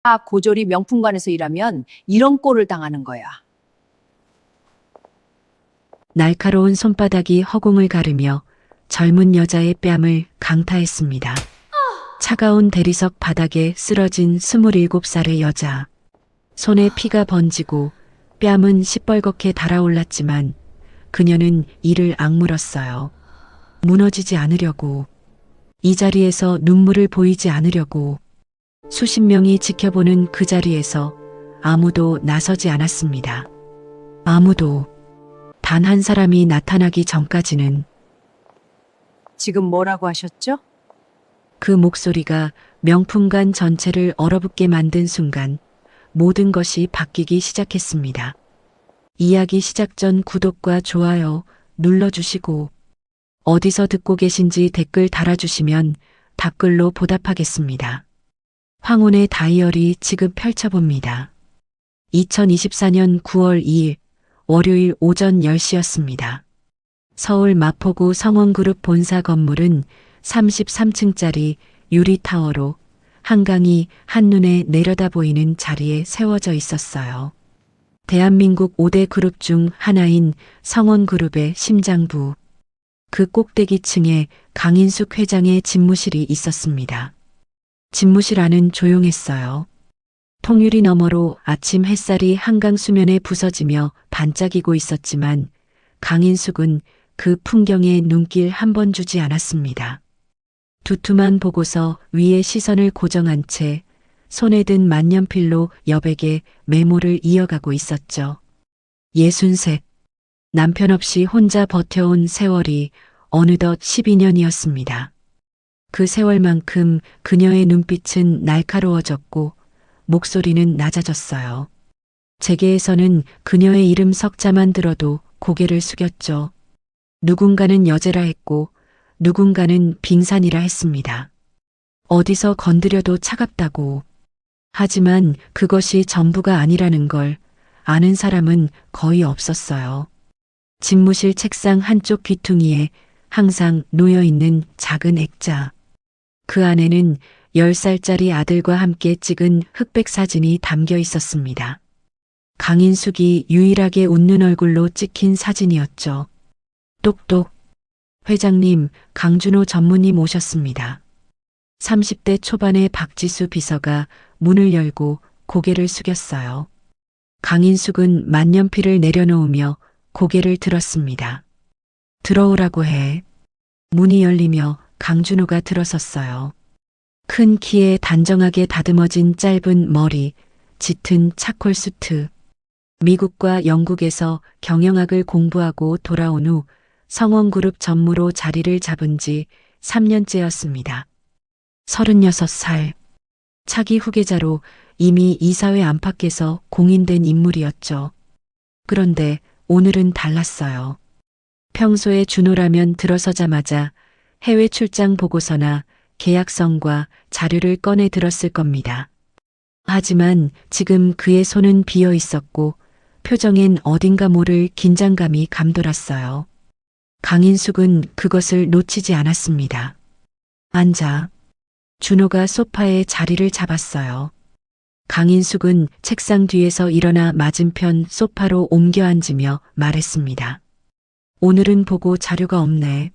고졸이 명품관에서 일하면 이런 꼴을 당하는 거야. 날카로운 손바닥이 허공을 가르며 젊은 여자의 뺨을 강타했습니다. 차가운 대리석 바닥에 쓰러진 27살의 여자. 손에 피가 번지고 뺨은 시뻘겋게 달아올랐지만 그녀는 이를 악물었어요. 무너지지 않으려고. 이 자리에서 눈물을 보이지 않으려고. 수십 명이 지켜보는 그 자리에서 아무도 나서지 않았습니다. 아무도. 단 한 사람이 나타나기 전까지는. 지금 뭐라고 하셨죠? 그 목소리가 명품관 전체를 얼어붙게 만든 순간 모든 것이 바뀌기 시작했습니다. 이야기 시작 전 구독과 좋아요 눌러주시고 어디서 듣고 계신지 댓글 달아주시면 답글로 보답하겠습니다. 황혼의 다이어리 지금 펼쳐봅니다. 2024년 9월 2일 월요일 오전 10시였습니다. 서울 마포구 성원그룹 본사 건물은 33층짜리 유리타워로 한강이 한눈에 내려다 보이는 자리에 세워져 있었어요. 대한민국 5대 그룹 중 하나인 성원그룹의 심장부. 그 꼭대기층에 강인숙 회장의 집무실이 있었습니다. 집무실 안은 조용했어요. 통유리 너머로 아침 햇살이 한강 수면에 부서지며 반짝이고 있었지만 강인숙은 그 풍경에 눈길 한 번 주지 않았습니다. 두툼한 보고서 위에 시선을 고정한 채 손에 든 만년필로 여백의 메모를 이어가고 있었죠. 63. 남편 없이 혼자 버텨온 세월이 어느덧 12년이었습니다. 그 세월만큼 그녀의 눈빛은 날카로워졌고 목소리는 낮아졌어요. 재계에서는 그녀의 이름 석자만 들어도 고개를 숙였죠. 누군가는 여제라 했고 누군가는 빙산이라 했습니다. 어디서 건드려도 차갑다고. 하지만 그것이 전부가 아니라는 걸 아는 사람은 거의 없었어요. 집무실 책상 한쪽 귀퉁이에 항상 놓여있는 작은 액자. 그 안에는 10살짜리 아들과 함께 찍은 흑백 사진이 담겨 있었습니다. 강인숙이 유일하게 웃는 얼굴로 찍힌 사진이었죠. 똑똑. 회장님, 강준호 전무님 오셨습니다. 30대 초반의 박지수 비서가 문을 열고 고개를 숙였어요. 강인숙은 만년필을 내려놓으며 고개를 들었습니다. 들어오라고 해. 문이 열리며 강준호가 들어섰어요. 큰 키에 단정하게 다듬어진 짧은 머리, 짙은 차콜 수트. 미국과 영국에서 경영학을 공부하고 돌아온 후 성원그룹 전무로 자리를 잡은 지 3년째였습니다. 36살. 차기 후계자로 이미 이사회 안팎에서 공인된 인물이었죠. 그런데 오늘은 달랐어요. 평소에 준호라면 들어서자마자 해외 출장 보고서나 계약서과 자료를 꺼내 들었을 겁니다. 하지만 지금 그의 손은 비어 있었고 표정엔 어딘가 모를 긴장감이 감돌았어요. 강인숙은 그것을 놓치지 않았습니다. 앉아. 준호가 소파에 자리를 잡았어요. 강인숙은 책상 뒤에서 일어나 맞은편 소파로 옮겨 앉으며 말했습니다. 오늘은 보고 자료가 없네.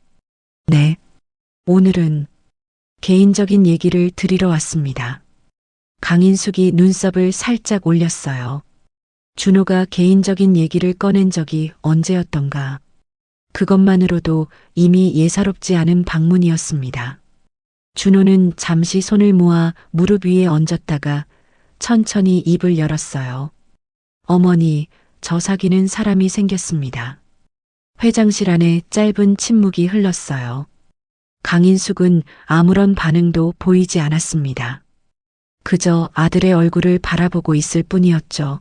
네. 오늘은 개인적인 얘기를 드리러 왔습니다. 강인숙이 눈썹을 살짝 올렸어요. 준호가 개인적인 얘기를 꺼낸 적이 언제였던가. 그것만으로도 이미 예사롭지 않은 방문이었습니다. 준호는 잠시 손을 모아 무릎 위에 얹었다가 천천히 입을 열었어요. 어머니, 저 사귀는 사람이 생겼습니다. 회장실 안에 짧은 침묵이 흘렀어요. 강인숙은 아무런 반응도 보이지 않았습니다. 그저 아들의 얼굴을 바라보고 있을 뿐이었죠.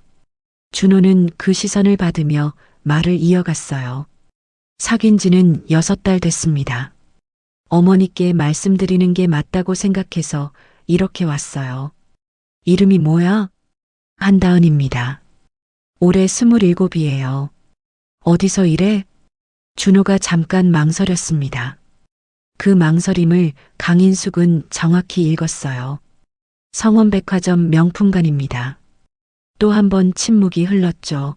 준호는 그 시선을 받으며 말을 이어갔어요. 사귄 지는 6달 됐습니다. 어머니께 말씀드리는 게 맞다고 생각해서 이렇게 왔어요. 이름이 뭐야? 한다은입니다. 올해 27이에요. 어디서 일해? 준호가 잠깐 망설였습니다. 그 망설임을 강인숙은 정확히 읽었어요. 성원백화점 명품관입니다. 또 한 번 침묵이 흘렀죠.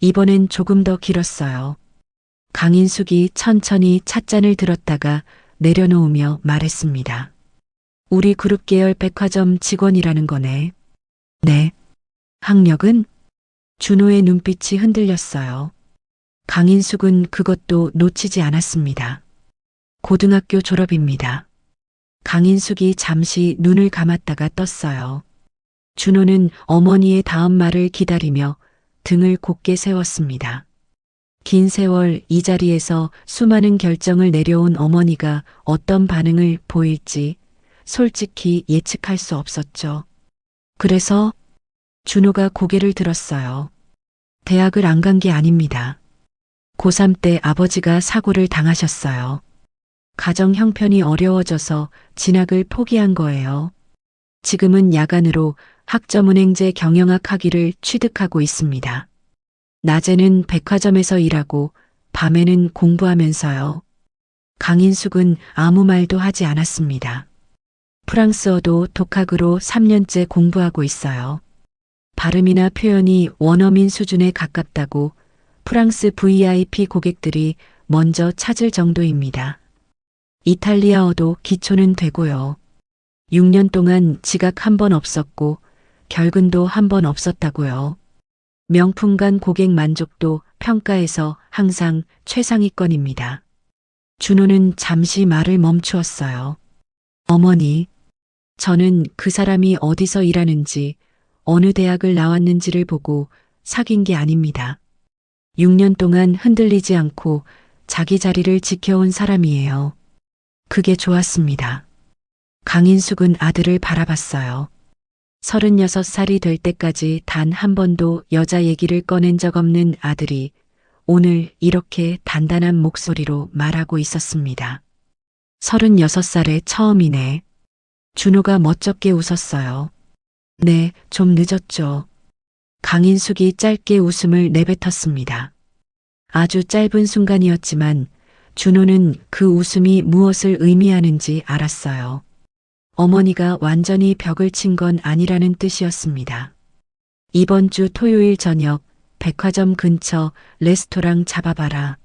이번엔 조금 더 길었어요. 강인숙이 천천히 찻잔을 들었다가 내려놓으며 말했습니다. 우리 그룹 계열 백화점 직원이라는 거네. 네. 학력은? 준호의 눈빛이 흔들렸어요. 강인숙은 그것도 놓치지 않았습니다. 고등학교 졸업입니다. 강인숙이 잠시 눈을 감았다가 떴어요. 준호는 어머니의 다음 말을 기다리며 등을 곧게 세웠습니다. 긴 세월 이 자리에서 수많은 결정을 내려온 어머니가 어떤 반응을 보일지 솔직히 예측할 수 없었죠. 그래서 준호가 고개를 들었어요. 대학을 안 간 게 아닙니다. 고3 때 아버지가 사고를 당하셨어요. 가정 형편이 어려워져서 진학을 포기한 거예요. 지금은 야간으로 학점은행제 경영학 학위를 취득하고 있습니다. 낮에는 백화점에서 일하고 밤에는 공부하면서요. 강인숙은 아무 말도 하지 않았습니다. 프랑스어도 독학으로 3년째 공부하고 있어요. 발음이나 표현이 원어민 수준에 가깝다고 프랑스 VIP 고객들이 먼저 찾을 정도입니다. 이탈리아어도 기초는 되고요. 6년 동안 지각 한 번 없었고 결근도 한 번 없었다고요. 명품관 고객 만족도 평가에서 항상 최상위권입니다. 준호는 잠시 말을 멈추었어요. 어머니, 저는 그 사람이 어디서 일하는지 어느 대학을 나왔는지를 보고 사귄 게 아닙니다. 6년 동안 흔들리지 않고 자기 자리를 지켜온 사람이에요. 그게 좋았습니다. 강인숙은 아들을 바라봤어요. 36살이 될 때까지 단 한 번도 여자 얘기를 꺼낸 적 없는 아들이 오늘 이렇게 단단한 목소리로 말하고 있었습니다. 36살에 처음이네. 준호가 멋쩍게 웃었어요. 네, 좀 늦었죠. 강인숙이 짧게 웃음을 내뱉었습니다. 아주 짧은 순간이었지만 준호는 그 웃음이 무엇을 의미하는지 알았어요. 어머니가 완전히 벽을 친 건 아니라는 뜻이었습니다. 이번 주 토요일 저녁 백화점 근처 레스토랑 잡아봐라.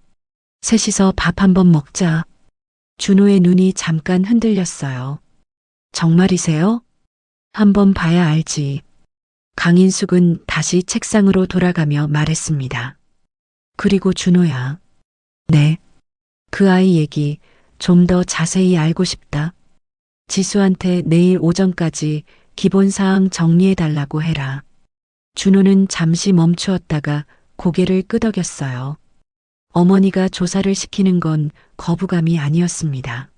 셋이서 밥 한번 먹자. 준호의 눈이 잠깐 흔들렸어요. 정말이세요? 한번 봐야 알지. 강인숙은 다시 책상으로 돌아가며 말했습니다. 그리고 준호야. 네. 그 아이 얘기 좀 더 자세히 알고 싶다. 지수한테 내일 오전까지 기본사항 정리해달라고 해라. 준호는 잠시 멈추었다가 고개를 끄덕였어요. 어머니가 조사를 시키는 건 거부감이 아니었습니다.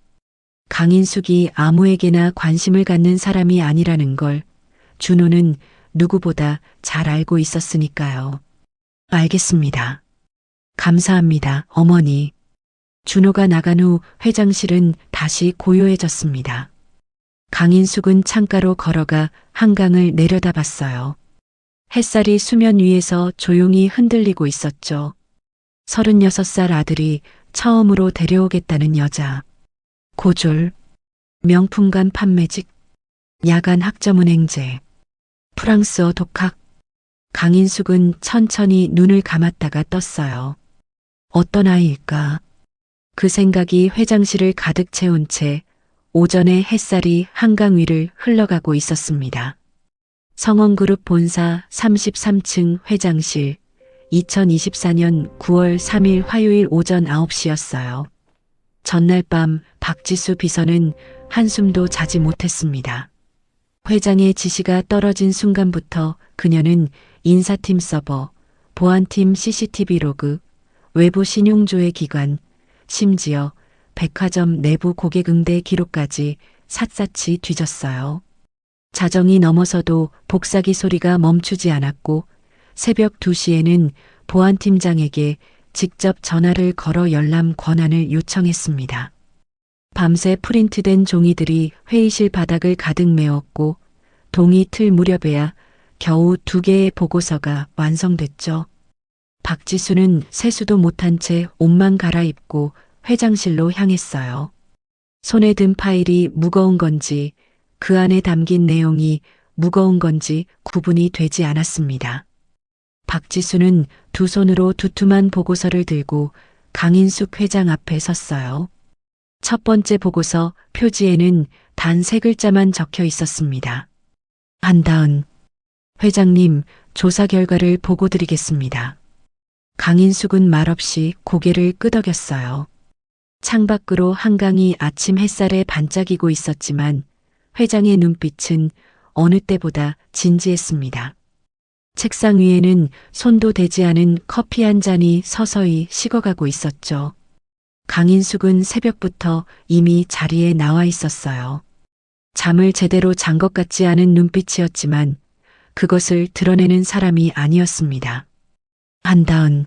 강인숙이 아무에게나 관심을 갖는 사람이 아니라는 걸 준호는 누구보다 잘 알고 있었으니까요. 알겠습니다. 감사합니다, 어머니. 준호가 나간 후 회장실은 다시 고요해졌습니다. 강인숙은 창가로 걸어가 한강을 내려다봤어요. 햇살이 수면 위에서 조용히 흔들리고 있었죠. 36살 아들이 처음으로 데려오겠다는 여자. 고졸, 명품관 판매직, 야간 학점은행제, 프랑스어 독학. 강인숙은 천천히 눈을 감았다가 떴어요. 어떤 아이일까? 그 생각이 회장실을 가득 채운 채 오전의 햇살이 한강 위를 흘러가고 있었습니다. 성원그룹 본사 33층 회장실 2024년 9월 3일 화요일 오전 9시였어요. 전날 밤 박지수 비서는 한숨도 자지 못했습니다. 회장의 지시가 떨어진 순간부터 그녀는 인사팀 서버, 보안팀 CCTV 로그, 외부 신용조회 기관, 심지어 백화점 내부 고객 응대 기록까지 샅샅이 뒤졌어요. 자정이 넘어서도 복사기 소리가 멈추지 않았고 새벽 2시에는 보안팀장에게 직접 전화를 걸어 열람 권한을 요청했습니다. 밤새 프린트된 종이들이 회의실 바닥을 가득 메웠고 동이 틀 무렵에야 겨우 2개의 보고서가 완성됐죠. 박지수는 세수도 못한 채 옷만 갈아입고 회장실로 향했어요. 손에 든 파일이 무거운 건지 그 안에 담긴 내용이 무거운 건지 구분이 되지 않았습니다. 박지수는 두 손으로 두툼한 보고서를 들고 강인숙 회장 앞에 섰어요. 첫 번째 보고서 표지에는 단 3글자만 적혀 있었습니다. 한다은 회장님, 조사 결과를 보고 드리겠습니다. 강인숙은 말없이 고개를 끄덕였어요. 창밖으로 한강이 아침 햇살에 반짝이고 있었지만 회장의 눈빛은 어느 때보다 진지했습니다. 책상 위에는 손도 대지 않은 커피 한 잔이 서서히 식어가고 있었죠. 강인숙은 새벽부터 이미 자리에 나와 있었어요. 잠을 제대로 잔 것 같지 않은 눈빛이었지만 그것을 드러내는 사람이 아니었습니다. 한다은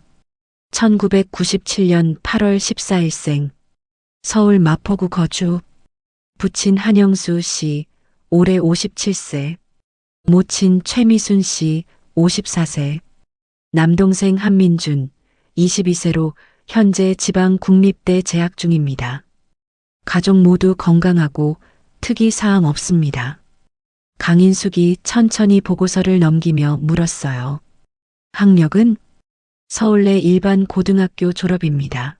1997년 8월 14일생 서울 마포구 거주 부친 한영수 씨 올해 57세 모친 최미순 씨 54세 남동생 한민준 22세로 현재 지방 국립대 재학 중입니다. 가족 모두 건강하고 특이 사항 없습니다. 강인숙이 천천히 보고서를 넘기며 물었어요. 학력은 서울내 일반 고등학교 졸업입니다.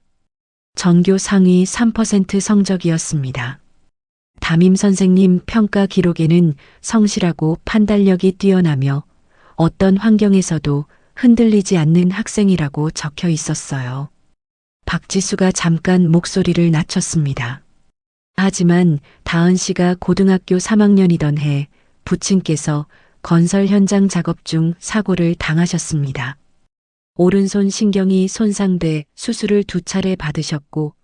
전교 상위 3% 성적이었습니다. 담임 선생님 평가 기록에는 성실하고 판단력이 뛰어나며 어떤 환경에서도 흔들리지 않는 학생이라고 적혀 있었어요. 박지수가 잠깐 목소리를 낮췄습니다. 하지만 다은 씨가 고등학교 3학년이던 해 부친께서 건설 현장 작업 중 사고를 당하셨습니다. 오른손 신경이 손상돼 수술을 2차례 받으셨고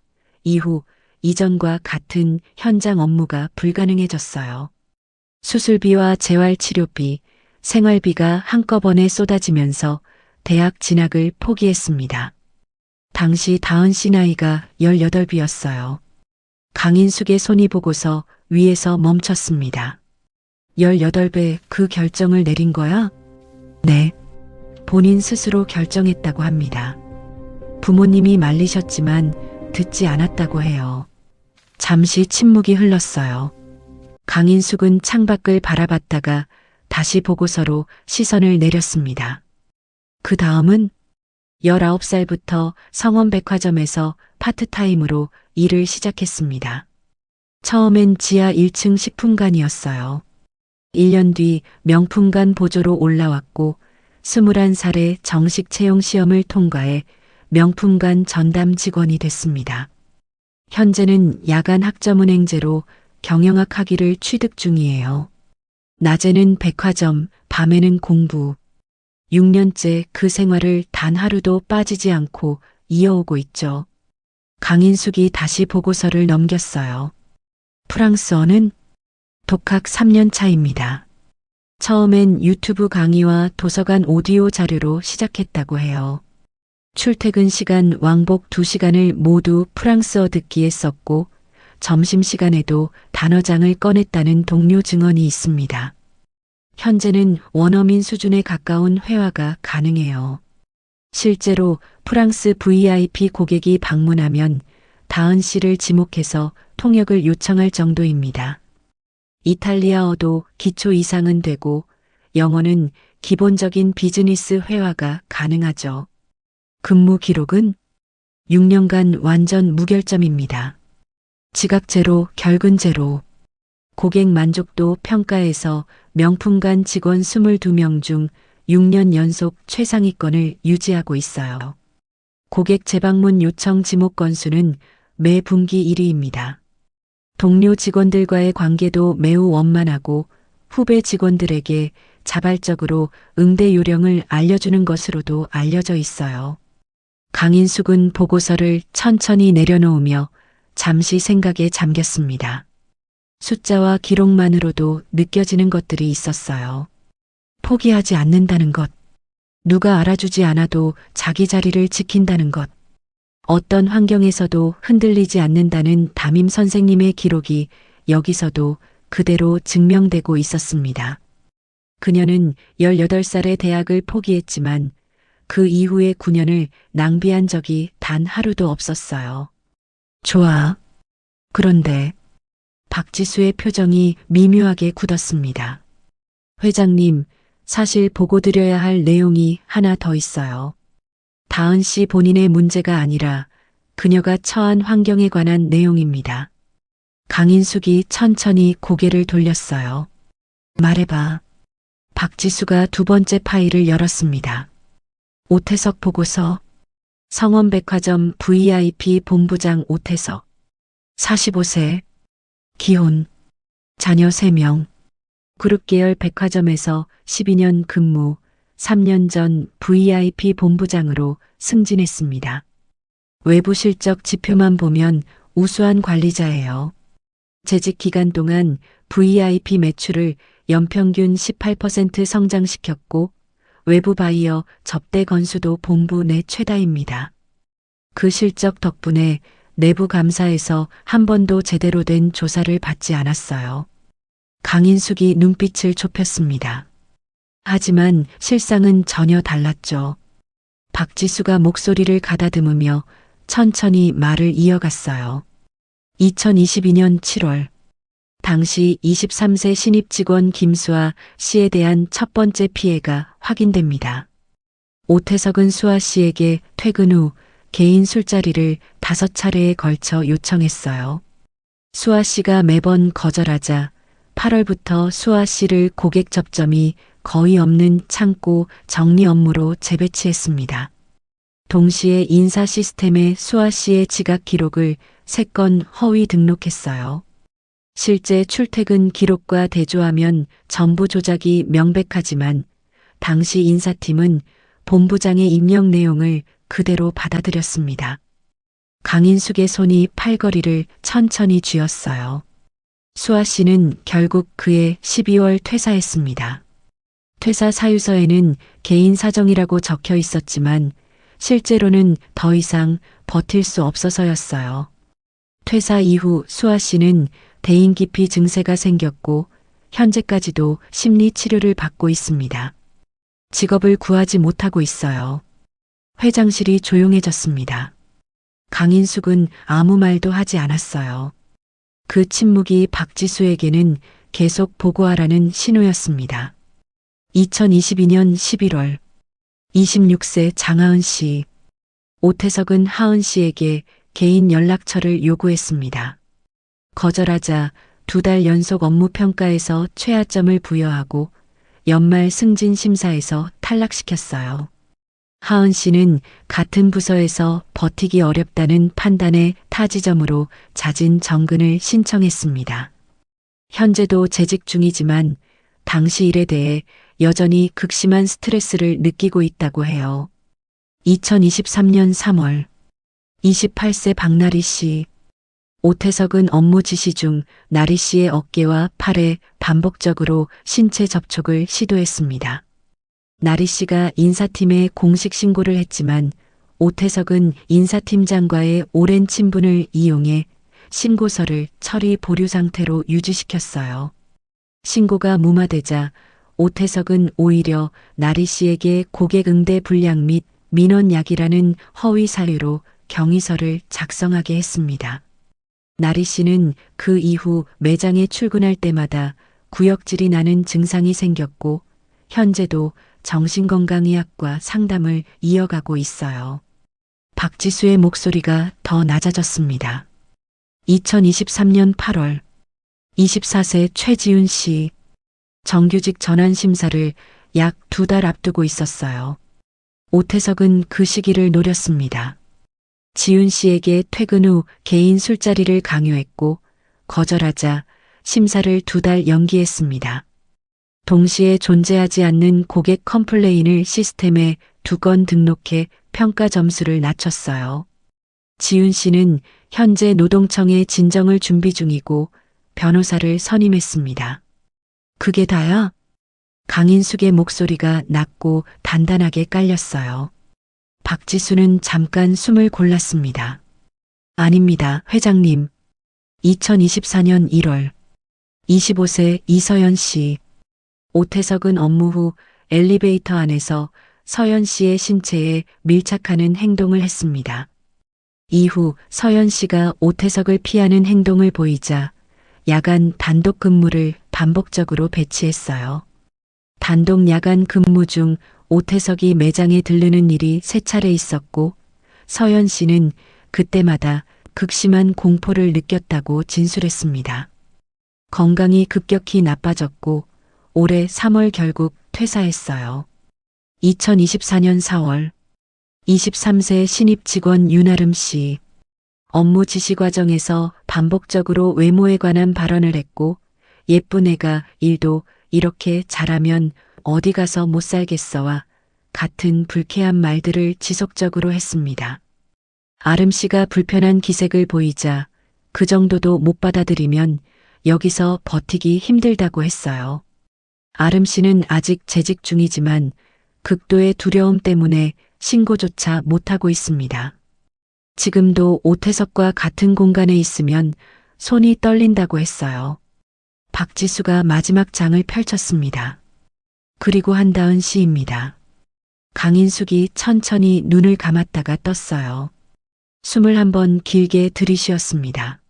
이후 이전과 같은 현장 업무가 불가능해졌어요. 수술비와 재활치료비, 생활비가 한꺼번에 쏟아지면서 대학 진학을 포기했습니다. 당시 다은 씨 나이가 18이었어요. 강인숙의 손이 보고서 위에서 멈췄습니다. 18배 그 결정을 내린 거야? 네. 본인 스스로 결정했다고 합니다. 부모님이 말리셨지만 듣지 않았다고 해요. 잠시 침묵이 흘렀어요. 강인숙은 창밖을 바라봤다가 다시 보고서로 시선을 내렸습니다. 그 다음은 19살부터 성원백화점에서 파트타임으로 일을 시작했습니다. 처음엔 지하 1층 식품관이었어요. 1년 뒤 명품관 보조로 올라왔고 21살에 정식 채용 시험을 통과해 명품관 전담 직원이 됐습니다. 현재는 야간 학점은행제로 경영학 학위를 취득 중이에요. 낮에는 백화점, 밤에는 공부. 6년째 그 생활을 단 하루도 빠지지 않고 이어오고 있죠. 강인숙이 다시 보고서를 넘겼어요. 프랑스어는 독학 3년 차입니다. 처음엔 유튜브 강의와 도서관 오디오 자료로 시작했다고 해요. 출퇴근 시간 왕복 2시간을 모두 프랑스어 듣기에 썼고 점심시간에도 단어장을 꺼냈다는 동료 증언이 있습니다. 현재는 원어민 수준에 가까운 회화가 가능해요. 실제로 프랑스 VIP 고객이 방문하면 다은 씨를 지목해서 통역을 요청할 정도입니다. 이탈리아어도 기초 이상은 되고 영어는 기본적인 비즈니스 회화가 가능하죠. 근무 기록은 6년간 완전 무결점입니다. 지각 제로, 결근 제로. 고객 만족도 평가에서 명품관 직원 22명 중 6년 연속 최상위권을 유지하고 있어요. 고객 재방문 요청 지목 건수는 매 분기 1위입니다. 동료 직원들과의 관계도 매우 원만하고 후배 직원들에게 자발적으로 응대 요령을 알려주는 것으로도 알려져 있어요. 강인숙은 보고서를 천천히 내려놓으며 잠시 생각에 잠겼습니다. 숫자와 기록만으로도 느껴지는 것들이 있었어요. 포기하지 않는다는 것, 누가 알아주지 않아도 자기 자리를 지킨다는 것, 어떤 환경에서도 흔들리지 않는다는 담임 선생님의 기록이 여기서도 그대로 증명되고 있었습니다. 그녀는 18살에 대학을 포기했지만 그 이후의 9년을 낭비한 적이 단 하루도 없었어요. 좋아. 그런데 박지수의 표정이 미묘하게 굳었습니다. 회장님, 사실 보고 드려야 할 내용이 하나 더 있어요. 다은 씨 본인의 문제가 아니라 그녀가 처한 환경에 관한 내용입니다. 강인숙이 천천히 고개를 돌렸어요. 말해봐. 박지수가 두 번째 파일을 열었습니다. 오태석 보고서. 성원백화점 VIP 본부장 오태석. 45세. 기혼. 자녀 3명. 그룹 계열 백화점에서 12년 근무, 3년 전 VIP 본부장으로 승진했습니다. 외부 실적 지표만 보면 우수한 관리자예요. 재직 기간 동안 VIP 매출을 연평균 18% 성장시켰고 외부 바이어 접대 건수도 본부 내 최다입니다. 그 실적 덕분에 내부 감사에서 한 번도 제대로 된 조사를 받지 않았어요. 강인숙이 눈빛을 좁혔습니다. 하지만 실상은 전혀 달랐죠. 박지수가 목소리를 가다듬으며 천천히 말을 이어갔어요. 2022년 7월, 당시 23세 신입 직원 김수아 씨에 대한 첫 번째 피해가 확인됩니다. 오태석은 수아 씨에게 퇴근 후 개인 술자리를 5차례에 걸쳐 요청했어요. 수아 씨가 매번 거절하자 8월부터 수아 씨를 고객 접점이 거의 없는 창고 정리 업무로 재배치했습니다. 동시에 인사 시스템에 수아 씨의 지각 기록을 3건 허위 등록했어요. 실제 출퇴근 기록과 대조하면 전부 조작이 명백하지만 당시 인사팀은 본부장의 임명 내용을 그대로 받아들였습니다. 강인숙의 손이 팔걸이를 천천히 쥐었어요. 수아 씨는 결국 그해 12월 퇴사했습니다. 퇴사 사유서에는 개인 사정이라고 적혀 있었지만 실제로는 더 이상 버틸 수 없어서였어요. 퇴사 이후 수아 씨는 대인기피 증세가 생겼고 현재까지도 심리 치료를 받고 있습니다. 직업을 구하지 못하고 있어요. 회장실이 조용해졌습니다. 강인숙은 아무 말도 하지 않았어요. 그 침묵이 박지수에게는 계속 보고하라는 신호였습니다. 2022년 11월 26세 장하은 씨. 오태석은 하은 씨에게 개인 연락처를 요구했습니다. 거절하자 2달 연속 업무 평가에서 최하점을 부여하고 연말 승진 심사에서 탈락시켰어요. 하은 씨는 같은 부서에서 버티기 어렵다는 판단의 타지점으로 자진 정근을 신청했습니다. 현재도 재직 중이지만 당시 일에 대해 여전히 극심한 스트레스를 느끼고 있다고 해요. 2023년 3월 28세 박나리 씨. 오태석은 업무 지시 중 나리 씨의 어깨와 팔에 반복적으로 신체 접촉을 시도했습니다. 나리 씨가 인사팀에 공식 신고를 했지만 오태석은 인사팀장과의 오랜 친분을 이용해 신고서를 처리 보류 상태로 유지시켰어요. 신고가 무마되자 오태석은 오히려 나리 씨에게 고객 응대 불량 및 민원약이라는 허위 사유로 경위서를 작성하게 했습니다. 나리 씨는 그 이후 매장에 출근할 때마다 구역질이 나는 증상이 생겼고 현재도 정신건강의학과 상담을 이어가고 있어요. 박지수의 목소리가 더 낮아졌습니다. 2023년 8월 24세 최지윤 씨. 정규직 전환 심사를 약 2달 앞두고 있었어요. 오태석은 그 시기를 노렸습니다. 지윤 씨에게 퇴근 후 개인 술자리를 강요했고 거절하자 심사를 2달 연기했습니다. 동시에 존재하지 않는 고객 컴플레인을 시스템에 2건 등록해 평가 점수를 낮췄어요. 지윤 씨는 현재 노동청에 진정을 준비 중이고 변호사를 선임했습니다. 그게 다야? 강인숙의 목소리가 낮고 단단하게 깔렸어요. 박지수는 잠깐 숨을 골랐습니다. 아닙니다, 회장님. 2024년 1월 25세 이서연 씨. 오태석은 업무 후 엘리베이터 안에서 서연 씨의 신체에 밀착하는 행동을 했습니다. 이후 서연 씨가 오태석을 피하는 행동을 보이자 야간 단독 근무를 반복적으로 배치했어요. 단독 야간 근무 중 오태석이 매장에 들르는 일이 3차례 있었고 서연 씨는 그때마다 극심한 공포를 느꼈다고 진술했습니다. 건강이 급격히 나빠졌고 올해 3월 결국 퇴사했어요. 2024년 4월 23세 신입 직원 윤아름 씨. 업무 지시 과정에서 반복적으로 외모에 관한 발언을 했고 예쁜 애가 일도 이렇게 잘하면 어디 가서 못 살겠어와 같은 불쾌한 말들을 지속적으로 했습니다. 아름 씨가 불편한 기색을 보이자 그 정도도 못 받아들이면 여기서 버티기 힘들다고 했어요. 아름 씨는 아직 재직 중이지만 극도의 두려움 때문에 신고조차 못하고 있습니다. 지금도 오태석과 같은 공간에 있으면 손이 떨린다고 했어요. 박지수가 마지막 장을 펼쳤습니다. 그리고 한다은 씨입니다. 강인숙이 천천히 눈을 감았다가 떴어요. 숨을 한번 길게 들이쉬었습니다.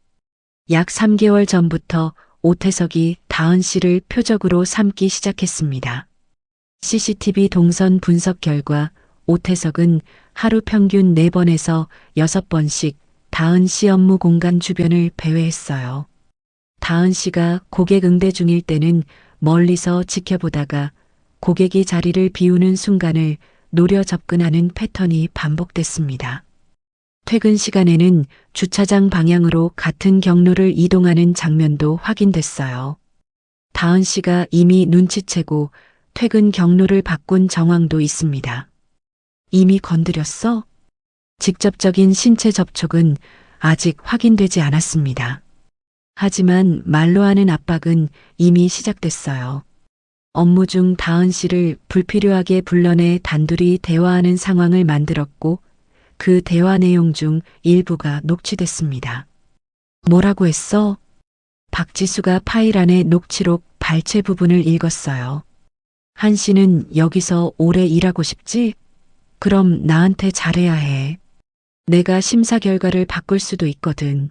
약 3개월 전부터 오태석이 다은 씨를 표적으로 삼기 시작했습니다. CCTV 동선 분석 결과 오태석은 하루 평균 4번에서 6번씩 다은 씨 업무 공간 주변을 배회했어요. 다은 씨가 고객 응대 중일 때는 멀리서 지켜보다가 고객이 자리를 비우는 순간을 노려 접근하는 패턴이 반복됐습니다. 퇴근 시간에는 주차장 방향으로 같은 경로를 이동하는 장면도 확인됐어요. 다은 씨가 이미 눈치채고 퇴근 경로를 바꾼 정황도 있습니다. 이미 건드렸어? 직접적인 신체 접촉은 아직 확인되지 않았습니다. 하지만 말로 하는 압박은 이미 시작됐어요. 업무 중 다은 씨를 불필요하게 불러내 단둘이 대화하는 상황을 만들었고 그 대화 내용 중 일부가 녹취됐습니다. 뭐라고 했어? 박지수가 파일 안에 녹취록 발췌 부분을 읽었어요. 한 씨는 여기서 오래 일하고 싶지? 그럼 나한테 잘해야 해. 내가 심사 결과를 바꿀 수도 있거든.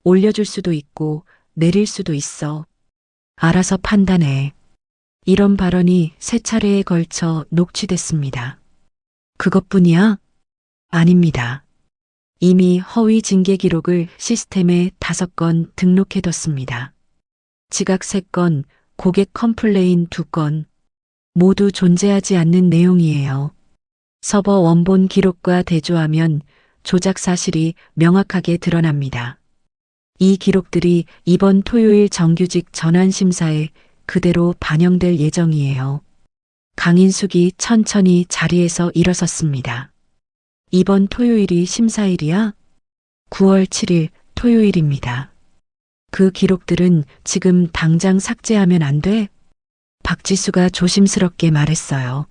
올려줄 수도 있고 내릴 수도 있어. 알아서 판단해. 이런 발언이 3차례에 걸쳐 녹취됐습니다. 그것뿐이야? 아닙니다. 이미 허위 징계 기록을 시스템에 5건 등록해뒀습니다. 지각 3건, 고객 컴플레인 2건, 모두 존재하지 않는 내용이에요. 서버 원본 기록과 대조하면 조작 사실이 명확하게 드러납니다. 이 기록들이 이번 토요일 정규직 전환 심사에 그대로 반영될 예정이에요. 강인숙이 천천히 자리에서 일어섰습니다. 이번 토요일이 심사일이야? 9월 7일 토요일입니다. 그 기록들은 지금 당장 삭제하면 안 돼? 박지수가 조심스럽게 말했어요.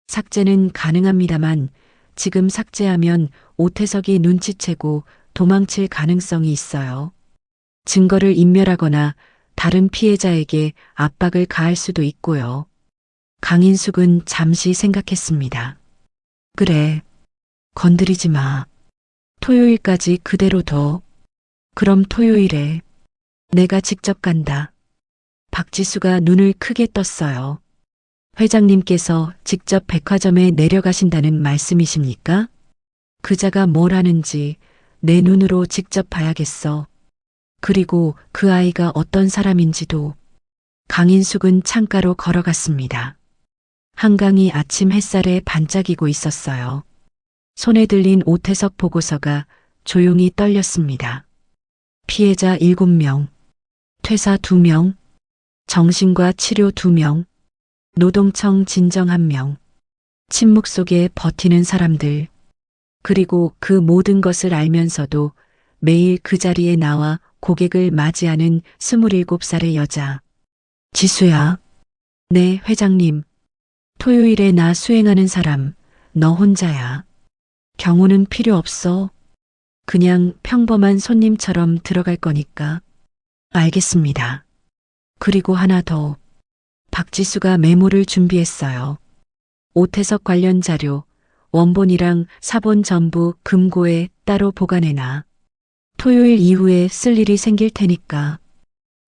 삭제는 가능합니다만 지금 삭제하면 오태석이 눈치채고 도망칠 가능성이 있어요. 증거를 인멸하거나 다른 피해자에게 압박을 가할 수도 있고요. 강인숙은 잠시 생각했습니다. 그래. 건드리지 마. 토요일까지 그대로 둬. 그럼 토요일에 내가 직접 간다. 박지수가 눈을 크게 떴어요. 회장님께서 직접 백화점에 내려가신다는 말씀이십니까? 그자가 뭘 하는지 내 눈으로 직접 봐야겠어. 그리고 그 아이가 어떤 사람인지도. 강인숙은 창가로 걸어갔습니다. 한강이 아침 햇살에 반짝이고 있었어요. 손에 들린 오태석 보고서가 조용히 떨렸습니다. 피해자 7명, 퇴사 2명, 정신과 치료 2명, 노동청 진정 1명, 침묵 속에 버티는 사람들, 그리고 그 모든 것을 알면서도 매일 그 자리에 나와 고객을 맞이하는 27살의 여자. 지수야. 네, 회장님. 토요일에 나 수행하는 사람, 너 혼자야. 경호는 필요 없어. 그냥 평범한 손님처럼 들어갈 거니까. 알겠습니다. 그리고 하나 더. 박지수가 메모를 준비했어요. 오태석 관련 자료, 원본이랑 사본 전부 금고에 따로 보관해놔. 토요일 이후에 쓸 일이 생길 테니까.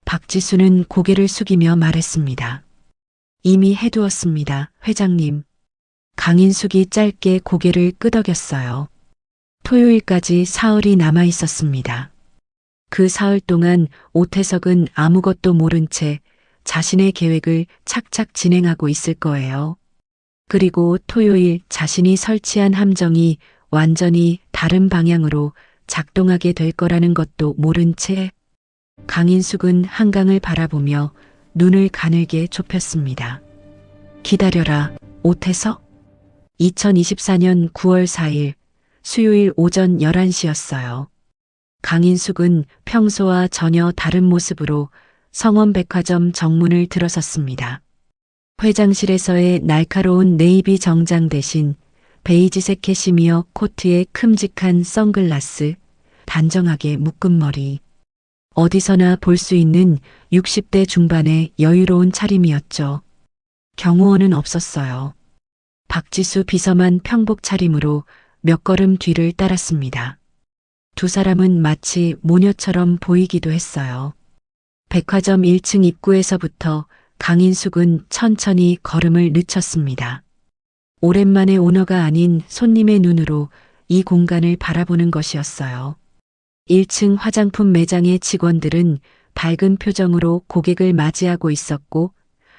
박지수는 고개를 숙이며 말했습니다. 이미 해두었습니다, 회장님. 강인숙이 짧게 고개를 끄덕였어요. 토요일까지 사흘이 남아 있었습니다. 그 사흘 동안 오태석은 아무것도 모른 채 자신의 계획을 착착 진행하고 있을 거예요. 그리고 토요일 자신이 설치한 함정이 완전히 다른 방향으로 작동하게 될 거라는 것도 모른 채 강인숙은 한강을 바라보며 눈을 가늘게 좁혔습니다. 기다려라, 오태석. 2024년 9월 4일 수요일 오전 11시였어요. 강인숙은 평소와 전혀 다른 모습으로 성원백화점 정문을 들어섰습니다. 회장실에서의 날카로운 네이비 정장 대신 베이지색 캐시미어 코트에 큼직한 선글라스, 단정하게 묶은 머리. 어디서나 볼 수 있는 60대 중반의 여유로운 차림이었죠. 경호원은 없었어요. 박지수 비서만 평복 차림으로 몇 걸음 뒤를 따랐습니다. 두 사람은 마치 모녀처럼 보이기도 했어요. 백화점 1층 입구에서부터 강인숙은 천천히 걸음을 늦췄습니다. 오랜만에 오너가 아닌 손님의 눈으로 이 공간을 바라보는 것이었어요. 1층 화장품 매장의 직원들은 밝은 표정으로 고객을 맞이하고 있었고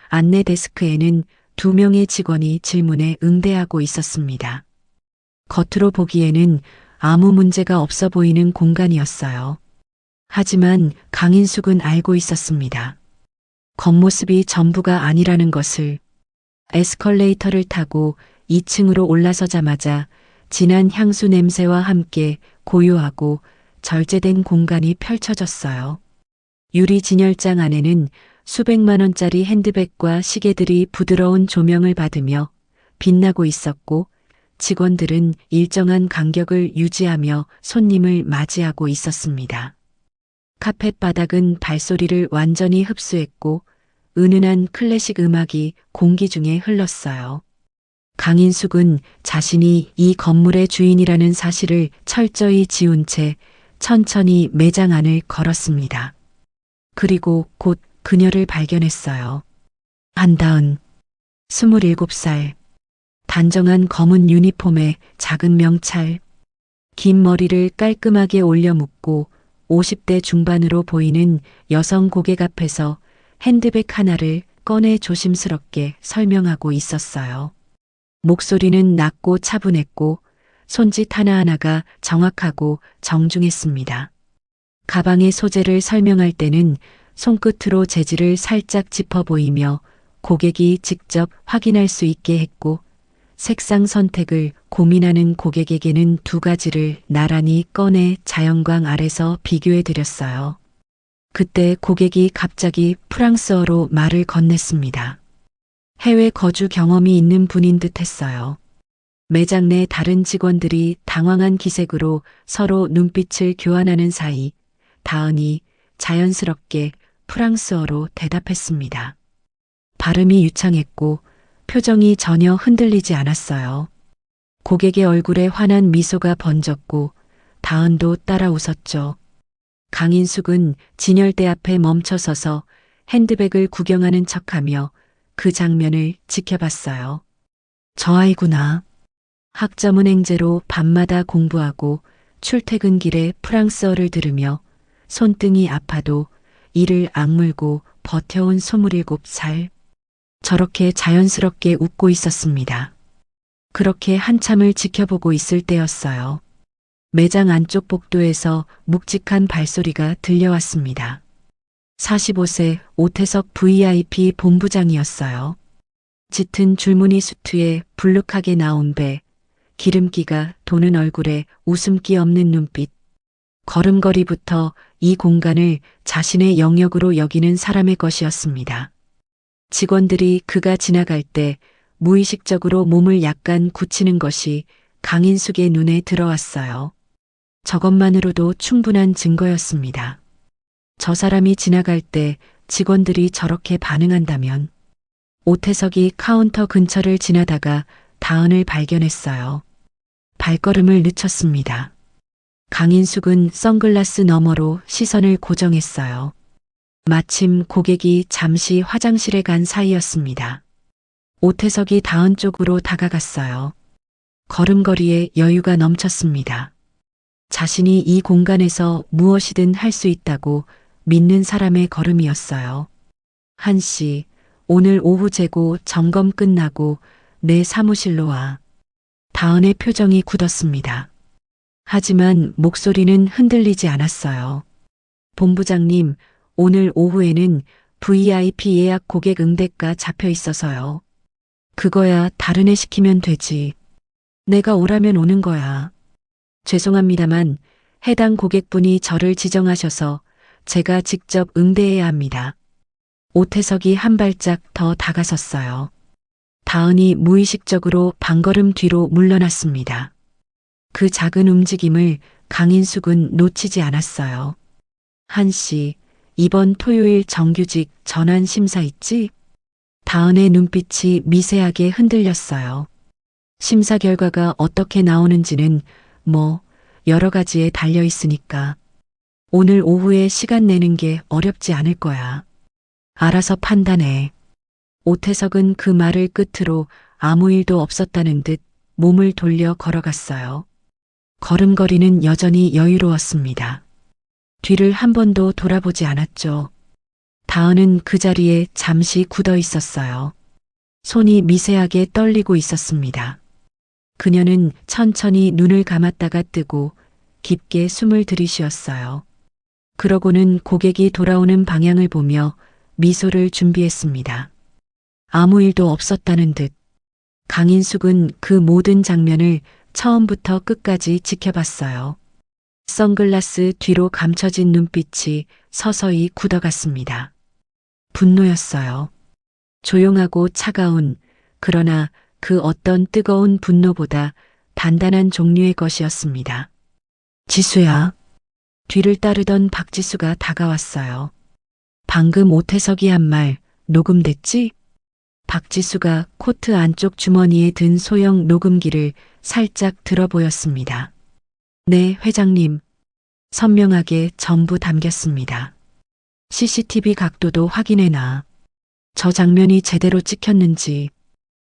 안내 데스크에는 2명의 직원이 질문에 응대하고 있었습니다. 겉으로 보기에는 아무 문제가 없어 보이는 공간이었어요. 하지만 강인숙은 알고 있었습니다. 겉모습이 전부가 아니라는 것을. 에스컬레이터를 타고 2층으로 올라서자마자 진한 향수 냄새와 함께 고요하고 절제된 공간이 펼쳐졌어요. 유리 진열장 안에는 수백만 원짜리 핸드백과 시계들이 부드러운 조명을 받으며 빛나고 있었고 직원들은 일정한 간격을 유지하며 손님을 맞이하고 있었습니다. 카펫 바닥은 발소리를 완전히 흡수했고 은은한 클래식 음악이 공기 중에 흘렀어요. 강인숙은 자신이 이 건물의 주인이라는 사실을 철저히 지운 채 천천히 매장 안을 걸었습니다. 그리고 곧 그녀를 발견했어요. 한다은, 27살. 단정한 검은 유니폼에 작은 명찰. 긴 머리를 깔끔하게 올려 묶고 50대 중반으로 보이는 여성 고객 앞에서 핸드백 하나를 꺼내 조심스럽게 설명하고 있었어요. 목소리는 낮고 차분했고 손짓 하나하나가 정확하고 정중했습니다. 가방의 소재를 설명할 때는 손끝으로 재질을 살짝 짚어 보이며 고객이 직접 확인할 수 있게 했고 색상 선택을 고민하는 고객에게는 2가지를 나란히 꺼내 자연광 아래서 비교해 드렸어요. 그때 고객이 갑자기 프랑스어로 말을 건넸습니다. 해외 거주 경험이 있는 분인 듯 했어요. 매장 내 다른 직원들이 당황한 기색으로 서로 눈빛을 교환하는 사이 다은이 자연스럽게 프랑스어로 대답했습니다. 발음이 유창했고 표정이 전혀 흔들리지 않았어요. 고객의 얼굴에 환한 미소가 번졌고 다은도 따라 웃었죠. 강인숙은 진열대 앞에 멈춰서서 핸드백을 구경하는 척하며 그 장면을 지켜봤어요. 저 아이구나. 학점은행제로 밤마다 공부하고 출퇴근길에 프랑스어를 들으며 손등이 아파도 이를 악물고 버텨온 27살. 저렇게 자연스럽게 웃고 있었습니다. 그렇게 한참을 지켜보고 있을 때였어요. 매장 안쪽 복도에서 묵직한 발소리가 들려왔습니다. 45세 오태석 VIP 본부장이었어요. 짙은 줄무늬 수트에 불룩하게 나온 배, 기름기가 도는 얼굴에 웃음기 없는 눈빛. 걸음걸이부터 이 공간을 자신의 영역으로 여기는 사람의 것이었습니다. 직원들이 그가 지나갈 때 무의식적으로 몸을 약간 굳히는 것이 강인숙의 눈에 들어왔어요. 저것만으로도 충분한 증거였습니다. 저 사람이 지나갈 때 직원들이 저렇게 반응한다면 오태석이 카운터 근처를 지나다가 다은을 발견했어요. 발걸음을 늦췄습니다. 강인숙은 선글라스 너머로 시선을 고정했어요. 마침 고객이 잠시 화장실에 간 사이였습니다. 오태석이 다은 쪽으로 다가갔어요. 걸음걸이에 여유가 넘쳤습니다. 자신이 이 공간에서 무엇이든 할 수 있다고 믿는 사람의 걸음이었어요. 한 씨, 오늘 오후 재고 점검 끝나고 내 사무실로 와. 다은의 표정이 굳었습니다. 하지만 목소리는 흔들리지 않았어요. 본부장님, 오늘 오후에는 VIP 예약 고객 응대가 잡혀 있어서요. 그거야 다른 애 시키면 되지. 내가 오라면 오는 거야. 죄송합니다만 해당 고객분이 저를 지정하셔서 제가 직접 응대해야 합니다. 오태석이 한 발짝 더 다가섰어요. 다은이 무의식적으로 반걸음 뒤로 물러났습니다. 그 작은 움직임을 강인숙은 놓치지 않았어요. 한 씨, 이번 토요일 정규직 전환 심사 있지? 다은의 눈빛이 미세하게 흔들렸어요. 심사 결과가 어떻게 나오는지는 여러 가지에 달려 있으니까. 오늘 오후에 시간 내는 게 어렵지 않을 거야. 알아서 판단해. 오태석은 그 말을 끝으로 아무 일도 없었다는 듯 몸을 돌려 걸어갔어요. 걸음걸이는 여전히 여유로웠습니다. 뒤를 한 번도 돌아보지 않았죠. 다은은 그 자리에 잠시 굳어 있었어요. 손이 미세하게 떨리고 있었습니다. 그녀는 천천히 눈을 감았다가 뜨고 깊게 숨을 들이쉬었어요. 그러고는 고객이 돌아오는 방향을 보며 미소를 준비했습니다. 아무 일도 없었다는 듯 강인숙은 그 모든 장면을 처음부터 끝까지 지켜봤어요. 선글라스 뒤로 감춰진 눈빛이 서서히 굳어갔습니다. 분노였어요. 조용하고 차가운, 그러나 그 어떤 뜨거운 분노보다 단단한 종류의 것이었습니다. 지수야. 뒤를 따르던 박지수가 다가왔어요. 방금 오태석이 한 말 녹음됐지? 박지수가 코트 안쪽 주머니에 든 소형 녹음기를 살짝 들어 보였습니다. 네, 회장님. 선명하게 전부 담겼습니다. CCTV 각도도 확인해놔. 저 장면이 제대로 찍혔는지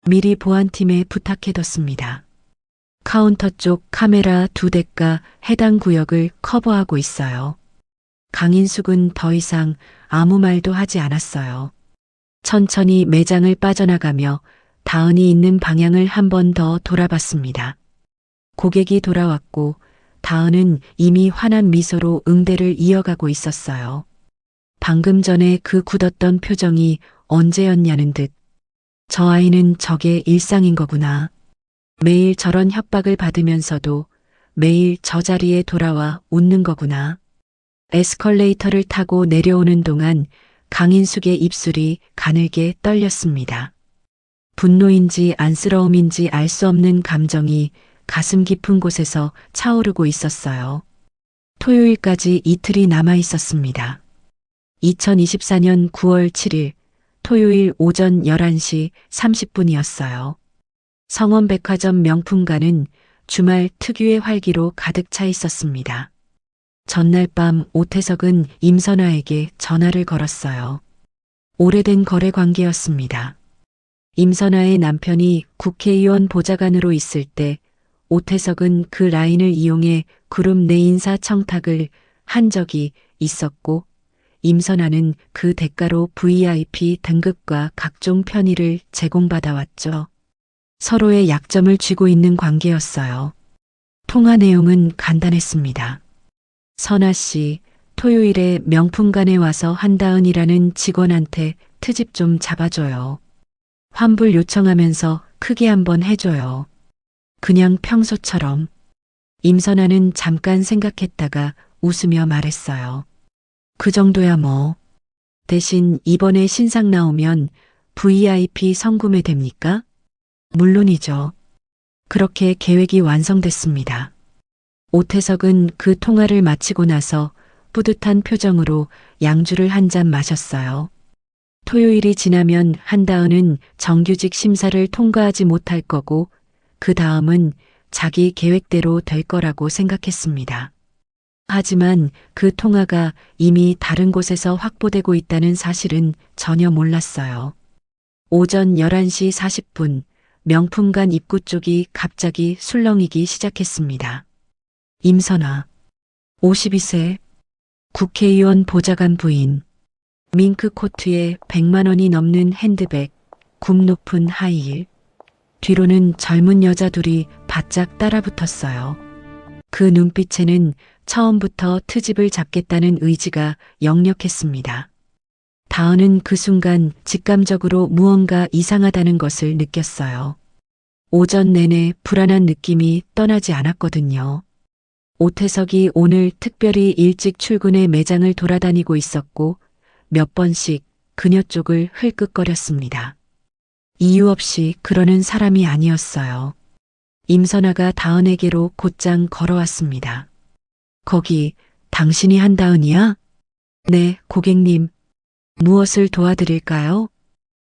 미리 보안팀에 부탁해뒀습니다. 카운터 쪽 카메라 2대가 해당 구역을 커버하고 있어요. 강인숙은 더 이상 아무 말도 하지 않았어요. 천천히 매장을 빠져나가며 다은이 있는 방향을 한 번 더 돌아봤습니다. 고객이 돌아왔고 다은은 이미 환한 미소로 응대를 이어가고 있었어요. 방금 전에 그 굳었던 표정이 언제였냐는 듯 저 아이는 저게 일상인 거구나. 매일 저런 협박을 받으면서도 매일 저 자리에 돌아와 웃는 거구나. 에스컬레이터를 타고 내려오는 동안 강인숙의 입술이 가늘게 떨렸습니다. 분노인지 안쓰러움인지 알 수 없는 감정이 가슴 깊은 곳에서 차오르고 있었어요. 토요일까지 이틀이 남아 있었습니다. 2024년 9월 7일 토요일 오전 11시 30분이었어요. 성원백화점 명품관은 주말 특유의 활기로 가득 차 있었습니다. 전날 밤 오태석은 임선아에게 전화를 걸었어요. 오래된 거래 관계였습니다. 임선아의 남편이 국회의원 보좌관으로 있을 때 오태석은 그 라인을 이용해 그룹 내 인사 청탁을 한 적이 있었고 임선아는 그 대가로 VIP 등급과 각종 편의를 제공받아왔죠. 서로의 약점을 쥐고 있는 관계였어요. 통화 내용은 간단했습니다. 선아 씨, 토요일에 명품관에 와서 한다은이라는 직원한테 트집 좀 잡아줘요. 환불 요청하면서 크게 한번 해줘요. 그냥 평소처럼. 임선아는 잠깐 생각했다가 웃으며 말했어요. 그 정도야 뭐. 대신 이번에 신상 나오면 VIP 성구매 됩니까? 물론이죠. 그렇게 계획이 완성됐습니다. 오태석은 그 통화를 마치고 나서 뿌듯한 표정으로 양주를 한 잔 마셨어요. 토요일이 지나면 한다은은 정규직 심사를 통과하지 못할 거고 그 다음은 자기 계획대로 될 거라고 생각했습니다. 하지만 그 통화가 이미 다른 곳에서 확보되고 있다는 사실은 전혀 몰랐어요. 오전 11시 40분, 명품관 입구 쪽이 갑자기 술렁이기 시작했습니다. 임선아, 52세, 국회의원 보좌관 부인, 밍크 코트에 100만 원이 넘는 핸드백, 굽 높은 하이힐, 뒤로는 젊은 여자 둘이 바짝 따라붙었어요. 그 눈빛에는 처음부터 트집을 잡겠다는 의지가 역력했습니다. 다은은 그 순간 직감적으로 무언가 이상하다는 것을 느꼈어요. 오전 내내 불안한 느낌이 떠나지 않았거든요. 오태석이 오늘 특별히 일찍 출근해 매장을 돌아다니고 있었고 몇 번씩 그녀 쪽을 흘끗거렸습니다. 이유 없이 그러는 사람이 아니었어요. 임선아가 다은에게로 곧장 걸어왔습니다. 거기 당신이 한다은이야? 네, 고객님. 무엇을 도와드릴까요?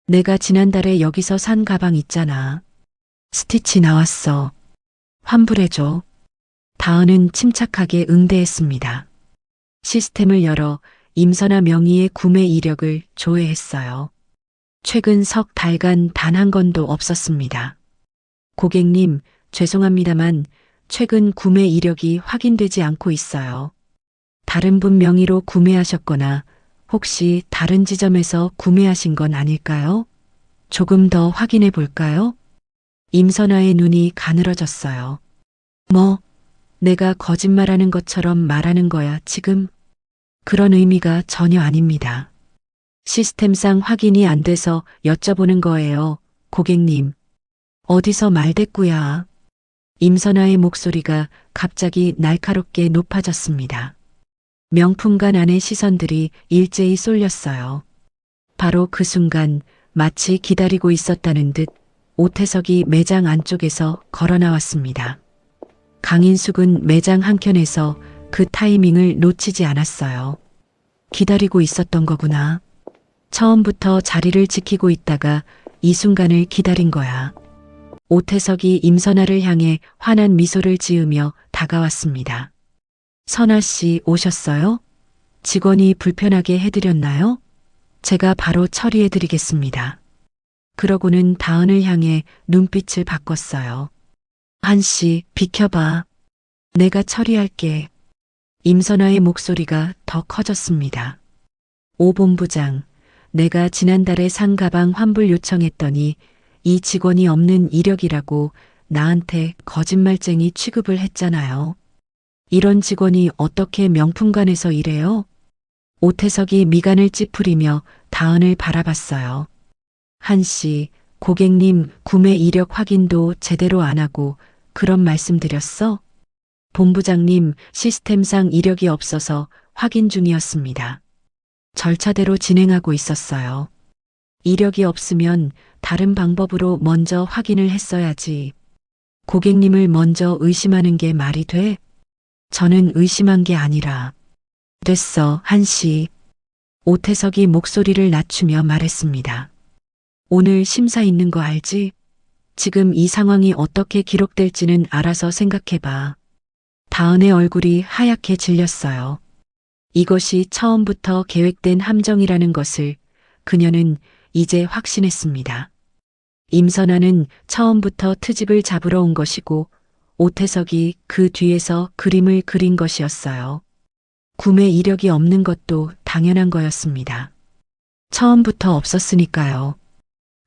내가 지난달에 여기서 산 가방 있잖아. 스티치 나왔어. 환불해줘. 다은은 침착하게 응대했습니다. 시스템을 열어 임선아 명의의 구매 이력을 조회했어요. 최근 석 달간 단 한 건도 없었습니다. 고객님, 죄송합니다만 최근 구매 이력이 확인되지 않고 있어요. 다른 분 명의로 구매하셨거나 혹시 다른 지점에서 구매하신 건 아닐까요? 조금 더 확인해 볼까요? 임선아의 눈이 가늘어졌어요. 뭐, 내가 거짓말하는 것처럼 말하는 거야, 지금? 그런 의미가 전혀 아닙니다. 시스템상 확인이 안 돼서 여쭤보는 거예요, 고객님. 어디서 말대꾸야. 임선아의 목소리가 갑자기 날카롭게 높아졌습니다. 명품관 안의 시선들이 일제히 쏠렸어요. 바로 그 순간 마치 기다리고 있었다는 듯 오태석이 매장 안쪽에서 걸어 나왔습니다. 강인숙은 매장 한켠에서 그 타이밍을 놓치지 않았어요. 기다리고 있었던 거구나. 처음부터 자리를 지키고 있다가 이 순간을 기다린 거야. 오태석이 임선아를 향해 환한 미소를 지으며 다가왔습니다. 선아 씨 오셨어요? 직원이 불편하게 해드렸나요? 제가 바로 처리해드리겠습니다. 그러고는 다은을 향해 눈빛을 바꿨어요. 한 씨, 비켜봐. 내가 처리할게. 임선아의 목소리가 더 커졌습니다. 오 본부장, 내가 지난달에 산 가방 환불 요청했더니 이 직원이 없는 이력이라고 나한테 거짓말쟁이 취급을 했잖아요. 이런 직원이 어떻게 명품관에서 일해요? 오태석이 미간을 찌푸리며 다은을 바라봤어요. 한 씨, 고객님 구매 이력 확인도 제대로 안 하고 그런 말씀 드렸어? 본부장님 시스템상 이력이 없어서 확인 중이었습니다. 절차대로 진행하고 있었어요. 이력이 없으면 다른 방법으로 먼저 확인을 했어야지. 고객님을 먼저 의심하는 게 말이 돼? 저는 의심한 게 아니라. 됐어, 한 씨. 오태석이 목소리를 낮추며 말했습니다. 오늘 심사 있는 거 알지? 지금 이 상황이 어떻게 기록될지는 알아서 생각해봐. 다은의 얼굴이 하얗게 질렸어요. 이것이 처음부터 계획된 함정이라는 것을 그녀는 이제 확신했습니다. 임선아는 처음부터 트집을 잡으러 온 것이고 오태석이 그 뒤에서 그림을 그린 것이었어요. 구매 이력이 없는 것도 당연한 거였습니다. 처음부터 없었으니까요.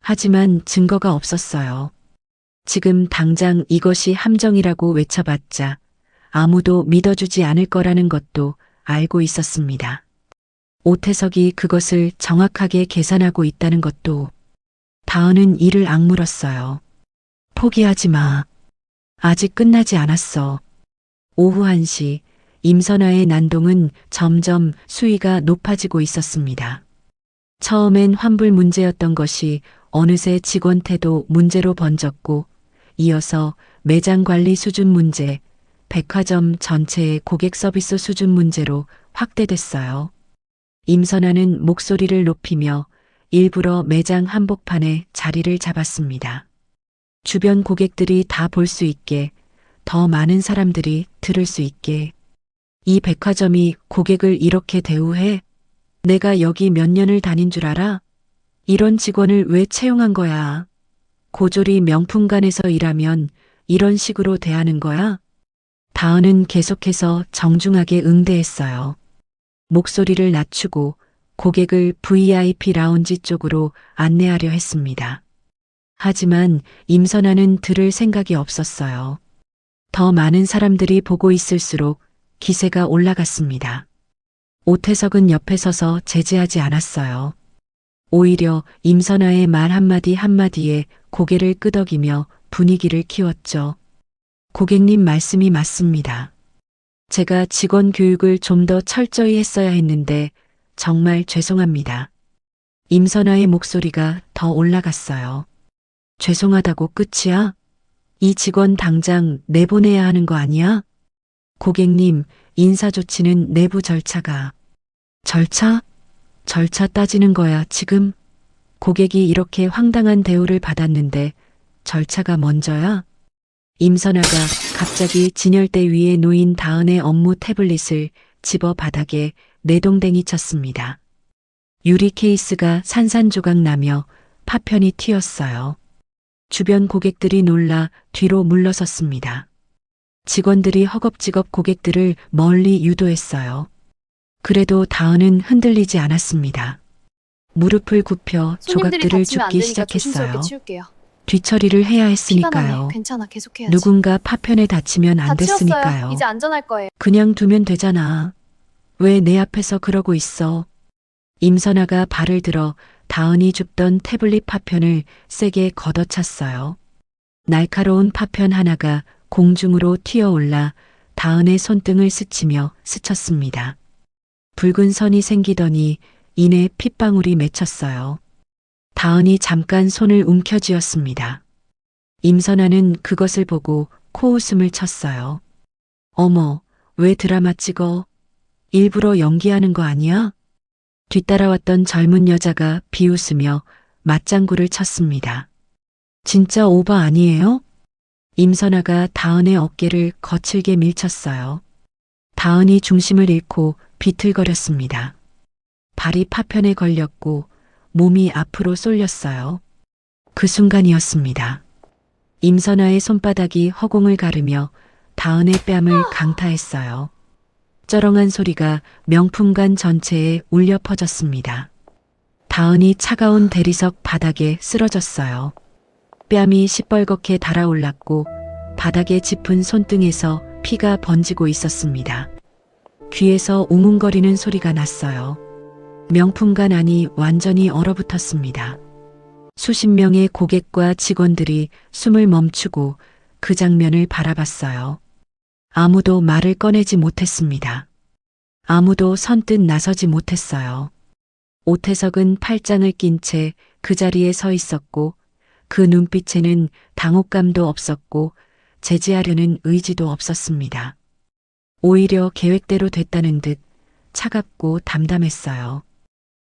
하지만 증거가 없었어요. 지금 당장 이것이 함정이라고 외쳐봤자 아무도 믿어주지 않을 거라는 것도 알고 있었습니다. 오태석이 그것을 정확하게 계산하고 있다는 것도. 다은은 이를 악물었어요. 포기하지 마. 아직 끝나지 않았어. 오후 1시 임선아의 난동은 점점 수위가 높아지고 있었습니다. 처음엔 환불 문제였던 것이 어느새 직원 태도 문제로 번졌고 이어서 매장 관리 수준 문제, 백화점 전체의 고객 서비스 수준 문제로 확대됐어요. 임선아는 목소리를 높이며 일부러 매장 한복판에 자리를 잡았습니다. 주변 고객들이 다 볼 수 있게, 더 많은 사람들이 들을 수 있게. 이 백화점이 고객을 이렇게 대우해? 내가 여기 몇 년을 다닌 줄 알아? 이런 직원을 왜 채용한 거야? 고졸이 명품관에서 일하면 이런 식으로 대하는 거야? 다은은 계속해서 정중하게 응대했어요. 목소리를 낮추고 고객을 VIP 라운지 쪽으로 안내하려 했습니다. 하지만 임선아는 들을 생각이 없었어요. 더 많은 사람들이 보고 있을수록 기세가 올라갔습니다. 오태석은 옆에 서서 제지하지 않았어요. 오히려 임선아의 말 한마디 한마디에 고개를 끄덕이며 분위기를 키웠죠. 고객님 말씀이 맞습니다. 제가 직원 교육을 좀 더 철저히 했어야 했는데 정말 죄송합니다. 임선아의 목소리가 더 올라갔어요. 죄송하다고 끝이야? 이 직원 당장 내보내야 하는 거 아니야? 고객님, 인사 조치는 내부 절차가. 절차? 절차 따지는 거야, 지금? 고객이 이렇게 황당한 대우를 받았는데 절차가 먼저야? 임선아가 갑자기 진열대 위에 놓인 다은의 업무 태블릿을 집어 바닥에 내동댕이 쳤습니다. 유리 케이스가 산산조각 나며 파편이 튀었어요. 주변 고객들이 놀라 뒤로 물러섰습니다. 직원들이 허겁지겁 고객들을 멀리 유도했어요. 그래도 다은은 흔들리지 않았습니다. 무릎을 굽혀 손님들이 조각들을 다치면 안 줍기 되니까 조심스럽게 시작했어요. 치울게요. 뒤처리를 해야 피가 했으니까요. 나네. 괜찮아. 계속해야지. 누군가 파편에 다치면 다 안 됐으니까요. 치웠어요. 이제 안전할 거예요. 그냥 두면 되잖아. 왜 내 앞에서 그러고 있어? 임선아가 발을 들어 다은이 줍던 태블릿 파편을 세게 걷어찼어요. 날카로운 파편 하나가 공중으로 튀어올라 다은의 손등을 스치며 스쳤습니다. 붉은 선이 생기더니 이내 핏방울이 맺혔어요. 다은이 잠깐 손을 움켜쥐었습니다. 임선아는 그것을 보고 코웃음을 쳤어요. 어머, 왜 드라마 찍어? 일부러 연기하는 거 아니야? 뒤따라왔던 젊은 여자가 비웃으며 맞장구를 쳤습니다. 진짜 오버 아니에요? 임선아가 다은의 어깨를 거칠게 밀쳤어요. 다은이 중심을 잃고 비틀거렸습니다. 발이 파편에 걸렸고 몸이 앞으로 쏠렸어요. 그 순간이었습니다. 임선아의 손바닥이 허공을 가르며 다은의 뺨을 강타했어요. 쩌렁한 소리가 명품관 전체에 울려 퍼졌습니다. 다은이 차가운 대리석 바닥에 쓰러졌어요. 뺨이 시뻘겋게 달아올랐고 바닥에 짚은 손등에서 피가 번지고 있었습니다. 귀에서 웅웅거리는 소리가 났어요. 명품관 안이 완전히 얼어붙었습니다. 수십 명의 고객과 직원들이 숨을 멈추고 그 장면을 바라봤어요. 아무도 말을 꺼내지 못했습니다. 아무도 선뜻 나서지 못했어요. 오태석은 팔짱을 낀 채 그 자리에 서 있었고 그 눈빛에는 당혹감도 없었고 제지하려는 의지도 없었습니다. 오히려 계획대로 됐다는 듯 차갑고 담담했어요.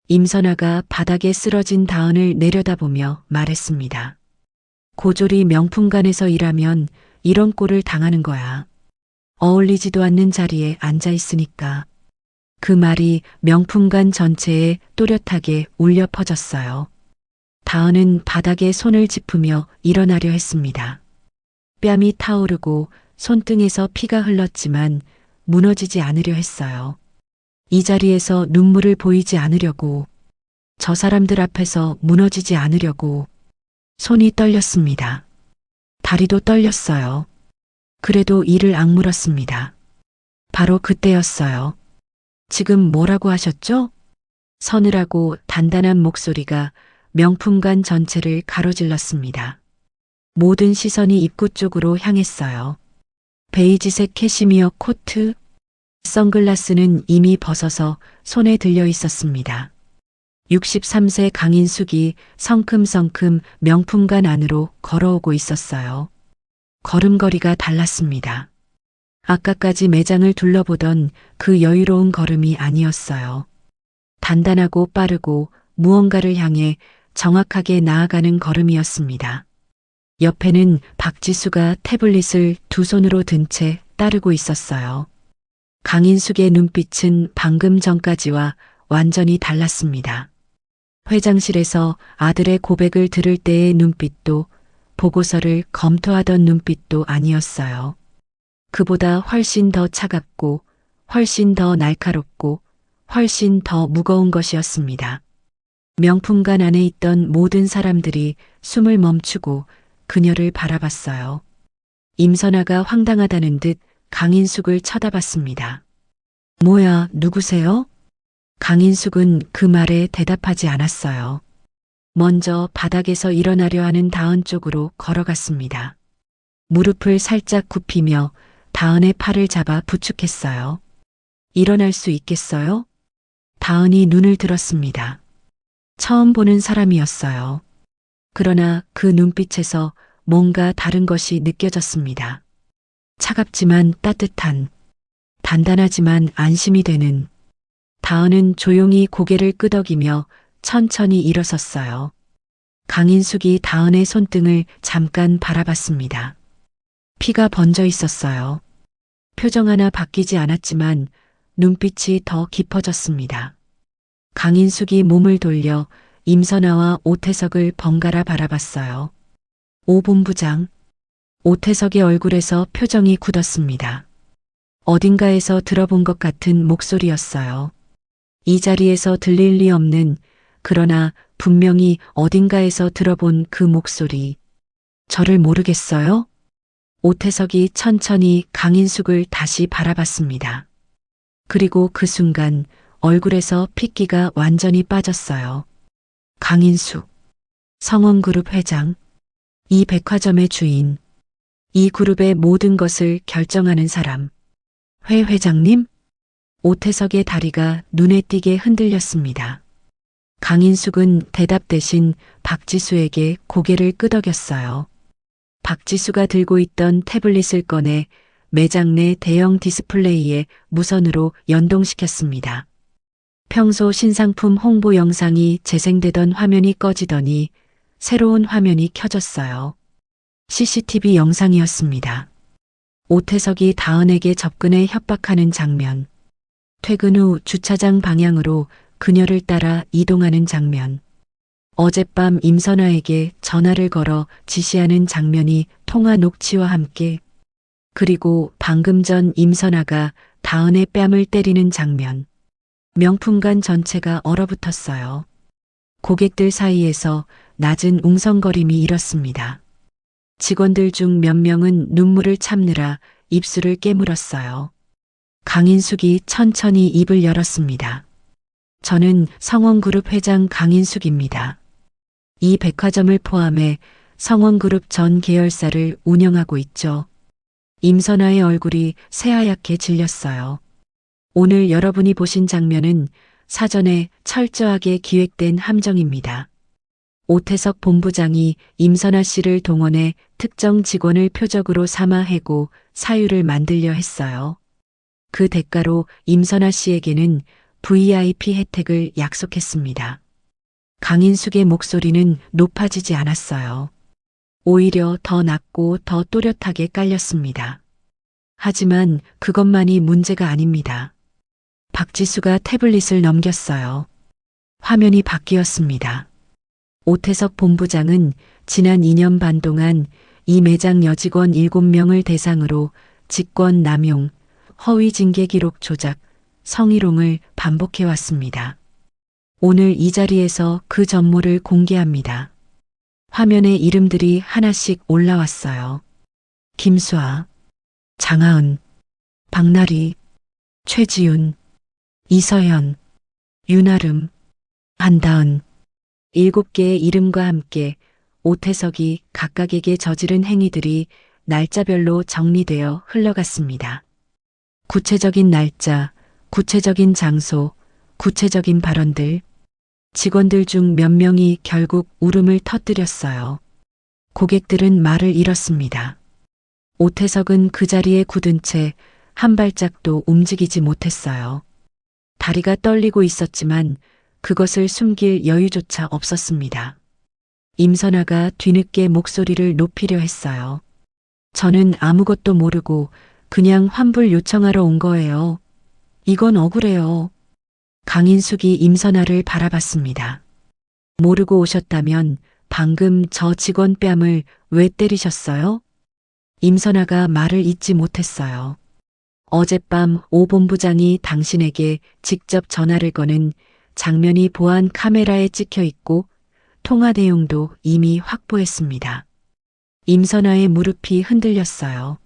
임선아가 바닥에 쓰러진 다은을 내려다보며 말했습니다. 고졸이 명품관에서 일하면 이런 꼴을 당하는 거야. 어울리지도 않는 자리에 앉아 있으니까. 그 말이 명품관 전체에 또렷하게 울려 퍼졌어요. 다은은 바닥에 손을 짚으며 일어나려 했습니다. 뺨이 타오르고 손등에서 피가 흘렀지만 무너지지 않으려 했어요. 이 자리에서 눈물을 보이지 않으려고, 저 사람들 앞에서 무너지지 않으려고. 손이 떨렸습니다. 다리도 떨렸어요. 그래도 이를 악물었습니다. 바로 그때였어요. 지금 뭐라고 하셨죠? 서늘하고 단단한 목소리가 명품관 전체를 가로질렀습니다. 모든 시선이 입구 쪽으로 향했어요. 베이지색 캐시미어 코트, 선글라스는 이미 벗어서 손에 들려 있었습니다. 63세 강인숙이 성큼성큼 명품관 안으로 걸어오고 있었어요. 걸음걸이가 달랐습니다. 아까까지 매장을 둘러보던 그 여유로운 걸음이 아니었어요. 단단하고 빠르고 무언가를 향해 정확하게 나아가는 걸음이었습니다. 옆에는 박지수가 태블릿을 두 손으로 든 채 따르고 있었어요. 강인숙의 눈빛은 방금 전까지와 완전히 달랐습니다. 회장실에서 아들의 고백을 들을 때의 눈빛도 보고서를 검토하던 눈빛도 아니었어요. 그보다 훨씬 더 차갑고 훨씬 더 날카롭고 훨씬 더 무거운 것이었습니다. 명품관 안에 있던 모든 사람들이 숨을 멈추고 그녀를 바라봤어요. 임선아가 황당하다는 듯 강인숙을 쳐다봤습니다. 뭐야, 누구세요? 강인숙은 그 말에 대답하지 않았어요. 먼저 바닥에서 일어나려 하는 다은 쪽으로 걸어갔습니다. 무릎을 살짝 굽히며 다은의 팔을 잡아 부축했어요. 일어날 수 있겠어요? 다은이 눈을 들었습니다. 처음 보는 사람이었어요. 그러나 그 눈빛에서 뭔가 다른 것이 느껴졌습니다. 차갑지만 따뜻한, 단단하지만 안심이 되는. 다은은 조용히 고개를 끄덕이며 천천히 일어섰어요. 강인숙이 다은의 손등을 잠깐 바라봤습니다. 피가 번져 있었어요. 표정 하나 바뀌지 않았지만 눈빛이 더 깊어졌습니다. 강인숙이 몸을 돌려 임선아와 오태석을 번갈아 바라봤어요. 오 본부장. 오태석의 얼굴에서 표정이 굳었습니다. 어딘가에서 들어본 것 같은 목소리였어요. 이 자리에서 들릴 리 없는, 그러나 분명히 어딘가에서 들어본 그 목소리. 저를 모르겠어요? 오태석이 천천히 강인숙을 다시 바라봤습니다. 그리고 그 순간 얼굴에서 핏기가 완전히 빠졌어요. 강인숙, 성원그룹 회장, 이 백화점의 주인, 이 그룹의 모든 것을 결정하는 사람. 회 회장님? 오태석의 다리가 눈에 띄게 흔들렸습니다. 강인숙은 대답 대신 박지수에게 고개를 끄덕였어요. 박지수가 들고 있던 태블릿을 꺼내 매장 내 대형 디스플레이에 무선으로 연동시켰습니다. 평소 신상품 홍보 영상이 재생되던 화면이 꺼지더니 새로운 화면이 켜졌어요. CCTV 영상이었습니다. 오태석이 다은에게 접근해 협박하는 장면. 퇴근 후 주차장 방향으로 그녀를 따라 이동하는 장면. 어젯밤 임선아에게 전화를 걸어 지시하는 장면이 통화 녹취와 함께, 그리고 방금 전 임선아가 다은의 뺨을 때리는 장면. 명품관 전체가 얼어붙었어요. 고객들 사이에서 낮은 웅성거림이 일었습니다. 직원들 중 몇 명은 눈물을 참느라 입술을 깨물었어요. 강인숙이 천천히 입을 열었습니다. 저는 성원그룹 회장 강인숙입니다. 이 백화점을 포함해 성원그룹 전 계열사를 운영하고 있죠. 임선아의 얼굴이 새하얗게 질렸어요. 오늘 여러분이 보신 장면은 사전에 철저하게 기획된 함정입니다. 오태석 본부장이 임선아 씨를 동원해 특정 직원을 표적으로 삼아 해고 사유를 만들려 했어요. 그 대가로 임선아 씨에게는 VIP 혜택을 약속했습니다. 강인숙의 목소리는 높아지지 않았어요. 오히려 더 낮고 더 또렷하게 깔렸습니다. 하지만 그것만이 문제가 아닙니다. 박지수가 태블릿을 넘겼어요. 화면이 바뀌었습니다. 오태석 본부장은 지난 2년 반 동안 이 매장 여직원 7명을 대상으로 직권 남용, 허위 징계 기록 조작, 성희롱을 반복해왔습니다. 오늘 이 자리에서 그 전모를 공개합니다. 화면에 이름들이 하나씩 올라왔어요. 김수아, 장하은, 박나리, 최지윤, 이서현, 윤아름, 한다은. 7개의 이름과 함께 오태석이 각각에게 저지른 행위들이 날짜별로 정리되어 흘러갔습니다. 구체적인 날짜, 구체적인 장소, 구체적인 발언들. 직원들 중 몇 명이 결국 울음을 터뜨렸어요. 고객들은 말을 잃었습니다. 오태석은 그 자리에 굳은 채 한 발짝도 움직이지 못했어요. 다리가 떨리고 있었지만 그것을 숨길 여유조차 없었습니다. 임선아가 뒤늦게 목소리를 높이려 했어요. 저는 아무것도 모르고 그냥 환불 요청하러 온 거예요. 이건 억울해요. 강인숙이 임선아를 바라봤습니다. 모르고 오셨다면 방금 저 직원 뺨을 왜 때리셨어요? 임선아가 말을 잇지 못했어요. 어젯밤 오 본부장이 당신에게 직접 전화를 거는 장면이 보안 카메라에 찍혀 있고 통화 내용도 이미 확보했습니다. 임선아의 무릎이 흔들렸어요.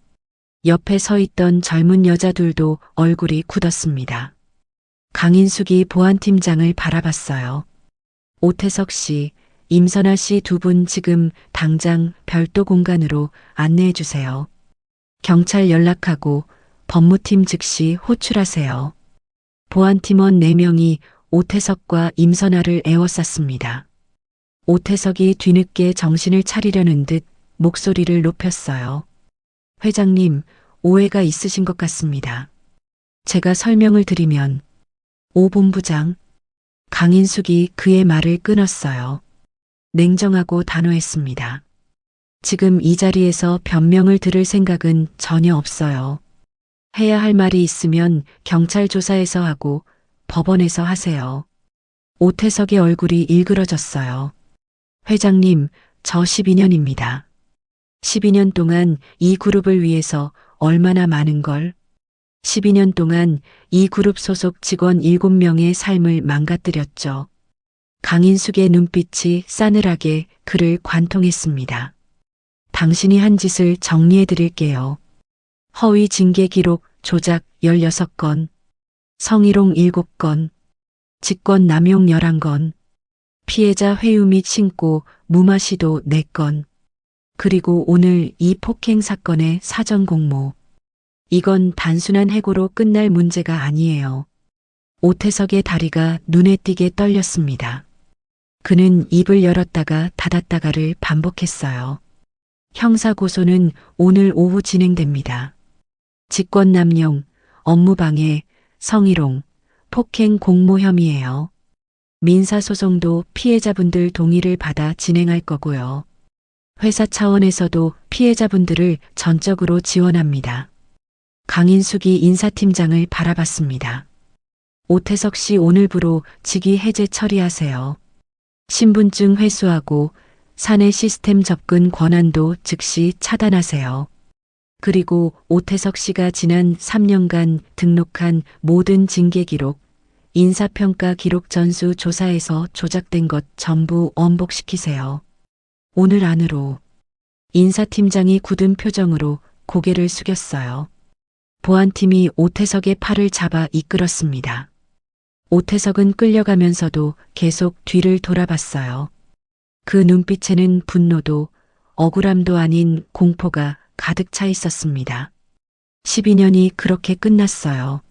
옆에 서 있던 젊은 여자들도 얼굴이 굳었습니다. 강인숙이 보안팀장을 바라봤어요. 오태석 씨, 임선아 씨 두 분 지금 당장 별도 공간으로 안내해 주세요. 경찰 연락하고 법무팀 즉시 호출하세요. 보안팀원 4명이 오태석과 임선아를 에워쌌습니다. 오태석이 뒤늦게 정신을 차리려는 듯 목소리를 높였어요. 회장님, 오해가 있으신 것 같습니다. 제가 설명을 드리면 오 본부장, 강인숙이 그의 말을 끊었어요. 냉정하고 단호했습니다. 지금 이 자리에서 변명을 들을 생각은 전혀 없어요. 해야 할 말이 있으면 경찰 조사에서 하고 법원에서 하세요. 오태석의 얼굴이 일그러졌어요. 회장님, 저 12년입니다. 12년 동안 이 그룹을 위해서 얼마나 많은 걸, 12년 동안 이 그룹 소속 직원 7명의 삶을 망가뜨렸죠. 강인숙의 눈빛이 싸늘하게 그를 관통했습니다. 당신이 한 짓을 정리해 드릴게요. 허위 징계 기록 조작 16건, 성희롱 7건, 직권 남용 11건, 피해자 회유 및 신고 무마 시도 4건, 그리고 오늘 이 폭행 사건의 사전 공모. 이건 단순한 해고로 끝날 문제가 아니에요. 오태석의 다리가 눈에 띄게 떨렸습니다. 그는 입을 열었다가 닫았다가를 반복했어요. 형사고소는 오늘 오후 진행됩니다. 직권남용, 업무방해, 성희롱, 폭행 공모 혐의예요. 민사소송도 피해자분들 동의를 받아 진행할 거고요. 회사 차원에서도 피해자분들을 전적으로 지원합니다. 강인숙이 인사팀장을 바라봤습니다. 오태석 씨 오늘부로 직위 해제 처리하세요. 신분증 회수하고 사내 시스템 접근 권한도 즉시 차단하세요. 그리고 오태석 씨가 지난 3년간 등록한 모든 징계 기록, 인사평가 기록 전수 조사에서 조작된 것 전부 원복시키세요. 오늘 안으로. 인사팀장이 굳은 표정으로 고개를 숙였어요. 보안팀이 오태석의 팔을 잡아 이끌었습니다. 오태석은 끌려가면서도 계속 뒤를 돌아봤어요. 그 눈빛에는 분노도 억울함도 아닌 공포가 가득 차 있었습니다. 12년이 그렇게 끝났어요.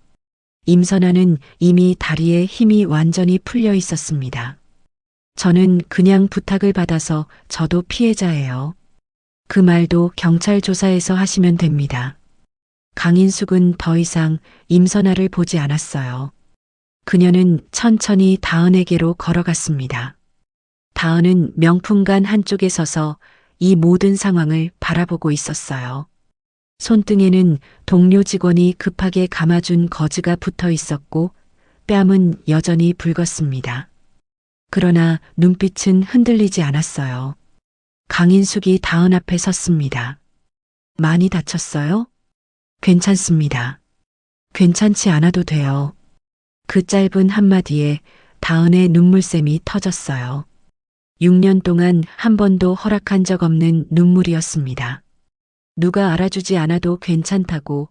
임선아는 이미 다리에 힘이 완전히 풀려 있었습니다. 저는 그냥 부탁을 받아서 저도 피해자예요. 그 말도 경찰 조사에서 하시면 됩니다. 강인숙은 더 이상 임선아를 보지 않았어요. 그녀는 천천히 다은에게로 걸어갔습니다. 다은은 명품관 한쪽에 서서 이 모든 상황을 바라보고 있었어요. 손등에는 동료 직원이 급하게 감아준 거즈가 붙어 있었고 뺨은 여전히 붉었습니다. 그러나 눈빛은 흔들리지 않았어요. 강인숙이 다은 앞에 섰습니다. 많이 다쳤어요? 괜찮습니다. 괜찮지 않아도 돼요. 그 짧은 한마디에 다은의 눈물샘이 터졌어요. 6년 동안 한 번도 허락한 적 없는 눈물이었습니다. 누가 알아주지 않아도 괜찮다고,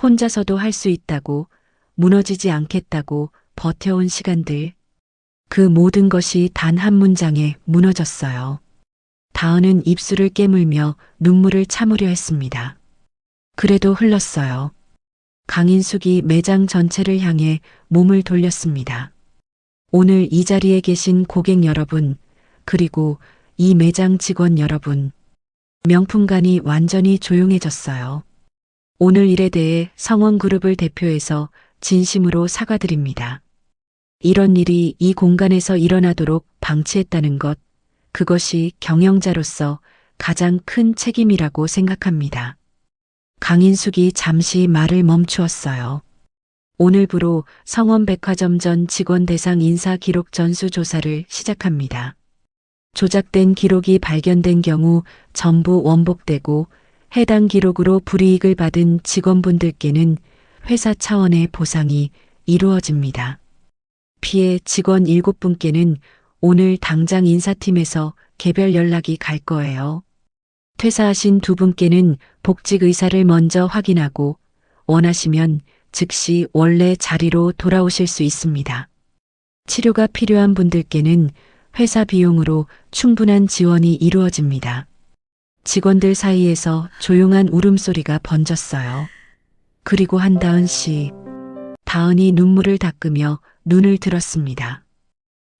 혼자서도 할 수 있다고, 무너지지 않겠다고 버텨온 시간들. 그 모든 것이 단 한 문장에 무너졌어요. 다은은 입술을 깨물며 눈물을 참으려 했습니다. 그래도 흘렀어요. 강인숙이 매장 전체를 향해 몸을 돌렸습니다. 오늘 이 자리에 계신 고객 여러분, 그리고 이 매장 직원 여러분, 명품관이 완전히 조용해졌어요. 오늘 일에 대해 성원그룹을 대표해서 진심으로 사과드립니다. 이런 일이 이 공간에서 일어나도록 방치했다는 것, 그것이 경영자로서 가장 큰 책임이라고 생각합니다. 강인숙이 잠시 말을 멈추었어요. 오늘부로 성원백화점 전 직원 대상 인사 기록 전수 조사를 시작합니다. 조작된 기록이 발견된 경우 전부 원복되고 해당 기록으로 불이익을 받은 직원분들께는 회사 차원의 보상이 이루어집니다. 피해 직원 7분께는 오늘 당장 인사팀에서 개별 연락이 갈 거예요. 퇴사하신 2분께는 복직 의사를 먼저 확인하고 원하시면 즉시 원래 자리로 돌아오실 수 있습니다. 치료가 필요한 분들께는 회사 비용으로 충분한 지원이 이루어집니다. 직원들 사이에서 조용한 울음소리가 번졌어요. 그리고 한다은 씨. 다은이 눈물을 닦으며 눈을 들었습니다.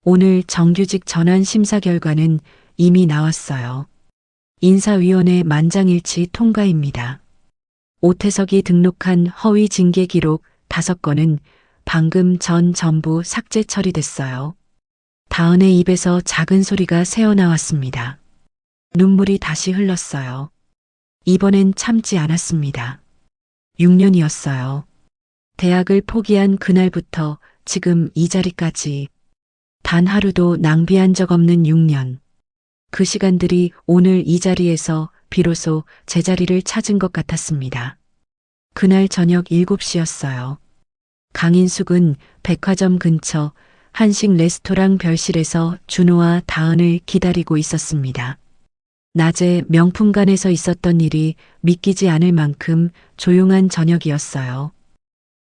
오늘 정규직 전환 심사 결과는 이미 나왔어요. 인사위원회 만장일치 통과입니다. 오태석이 등록한 허위 징계 기록 5건은 방금 전 전부 삭제 처리됐어요. 다은의 입에서 작은 소리가 새어나왔습니다. 눈물이 다시 흘렀어요. 이번엔 참지 않았습니다. 6년이었어요. 대학을 포기한 그날부터 지금 이 자리까지 단 하루도 낭비한 적 없는 6년. 그 시간들이 오늘 이 자리에서 비로소 제자리를 찾은 것 같았습니다. 그날 저녁 7시였어요. 강인숙은 백화점 근처 한식 레스토랑 별실에서 준호와 다은을 기다리고 있었습니다. 낮에 명품관에서 있었던 일이 믿기지 않을 만큼 조용한 저녁이었어요.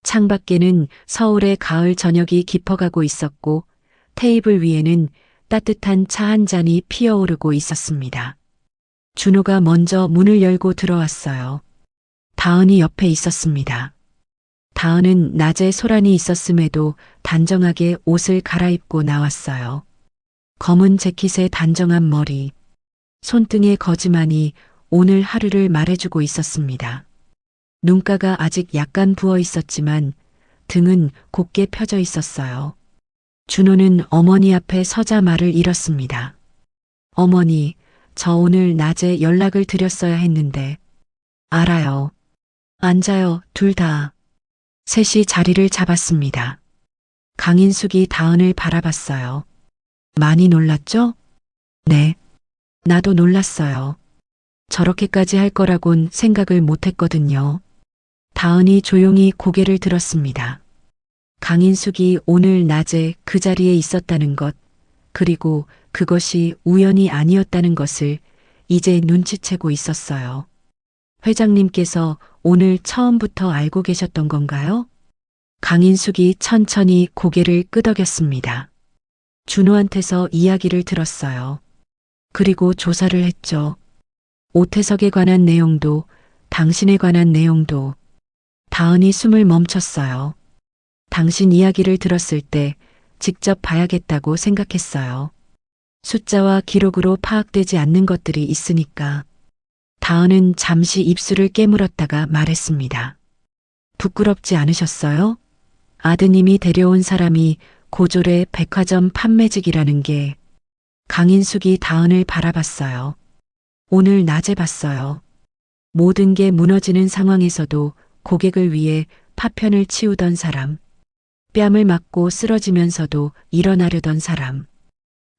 창밖에는 서울의 가을 저녁이 깊어가고 있었고 테이블 위에는 따뜻한 차 한 잔이 피어오르고 있었습니다. 준호가 먼저 문을 열고 들어왔어요. 다은이 옆에 있었습니다. 다은은 낮에 소란이 있었음에도 단정하게 옷을 갈아입고 나왔어요. 검은 재킷에 단정한 머리, 손등의 거지만이 오늘 하루를 말해주고 있었습니다. 눈가가 아직 약간 부어 있었지만 등은 곧게 펴져 있었어요. 준호는 어머니 앞에 서자 말을 잃었습니다. 어머니, 저 오늘 낮에 연락을 드렸어야 했는데. 알아요. 앉아요, 둘 다. 셋이 자리를 잡았습니다. 강인숙이 다은을 바라봤어요. 많이 놀랐죠? 네. 나도 놀랐어요. 저렇게까지 할 거라곤 생각을 못했거든요. 다은이 조용히 고개를 들었습니다. 강인숙이 오늘 낮에 그 자리에 있었다는 것, 그리고 그것이 우연이 아니었다는 것을 이제 눈치채고 있었어요. 회장님께서 오늘 처음부터 알고 계셨던 건가요? 강인숙이 천천히 고개를 끄덕였습니다. 준호한테서 이야기를 들었어요. 그리고 조사를 했죠. 오태석에 관한 내용도, 당신에 관한 내용도. 다은이 숨을 멈췄어요. 당신 이야기를 들었을 때 직접 봐야겠다고 생각했어요. 숫자와 기록으로 파악되지 않는 것들이 있으니까. 다은은 잠시 입술을 깨물었다가 말했습니다. 부끄럽지 않으셨어요? 아드님이 데려온 사람이 고졸의 백화점 판매직이라는 게. 강인숙이 다은을 바라봤어요. 오늘 낮에 봤어요. 모든 게 무너지는 상황에서도 고객을 위해 파편을 치우던 사람. 뺨을 맞고 쓰러지면서도 일어나려던 사람.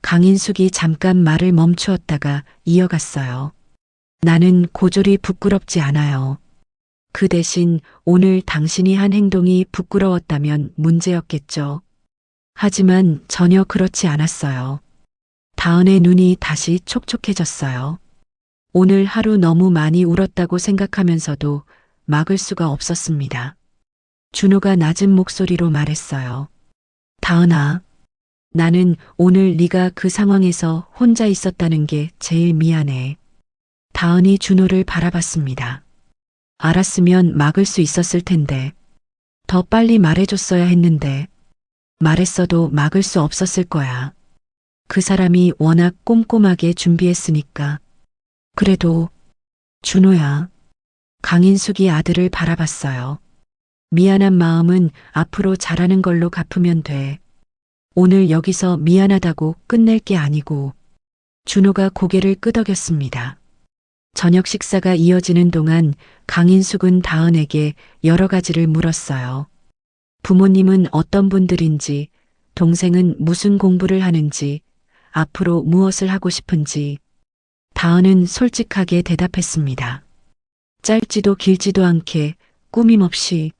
강인숙이 잠깐 말을 멈추었다가 이어갔어요. 나는 고졸이 부끄럽지 않아요. 그 대신 오늘 당신이 한 행동이 부끄러웠다면 문제였겠죠. 하지만 전혀 그렇지 않았어요. 다은의 눈이 다시 촉촉해졌어요. 오늘 하루 너무 많이 울었다고 생각하면서도 막을 수가 없었습니다. 준호가 낮은 목소리로 말했어요. 다은아, 나는 오늘 네가 그 상황에서 혼자 있었다는 게 제일 미안해. 다은이 준호를 바라봤습니다. 알았으면 막을 수 있었을 텐데. 더 빨리 말해줬어야 했는데. 말했어도 막을 수 없었을 거야. 그 사람이 워낙 꼼꼼하게 준비했으니까. 그래도 준호야. 강인숙이 아들을 바라봤어요. 미안한 마음은 앞으로 잘하는 걸로 갚으면 돼. 오늘 여기서 미안하다고 끝낼 게 아니고. 준호가 고개를 끄덕였습니다. 저녁 식사가 이어지는 동안 강인숙은 다은에게 여러 가지를 물었어요. 부모님은 어떤 분들인지, 동생은 무슨 공부를 하는지, 앞으로 무엇을 하고 싶은지. 다은은 솔직하게 대답했습니다. 짧지도 길지도 않게 꾸밈 없이.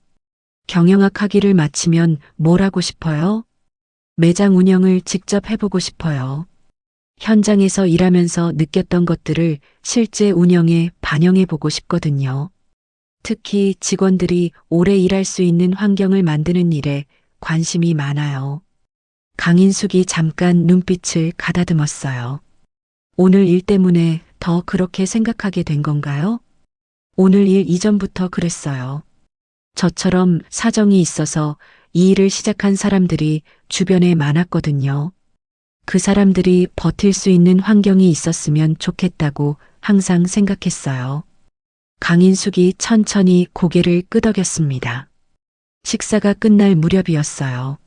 경영학 학위를 마치면 뭘 하고 싶어요? 매장 운영을 직접 해보고 싶어요. 현장에서 일하면서 느꼈던 것들을 실제 운영에 반영해 보고 싶거든요. 특히 직원들이 오래 일할 수 있는 환경을 만드는 일에 관심이 많아요. 강인숙이 잠깐 눈빛을 가다듬었어요. 오늘 일 때문에 더 그렇게 생각하게 된 건가요? 오늘 일 이전부터 그랬어요. 저처럼 사정이 있어서 이 일을 시작한 사람들이 주변에 많았거든요. 그 사람들이 버틸 수 있는 환경이 있었으면 좋겠다고 항상 생각했어요. 강인숙이 천천히 고개를 끄덕였습니다. 식사가 끝날 무렵이었어요.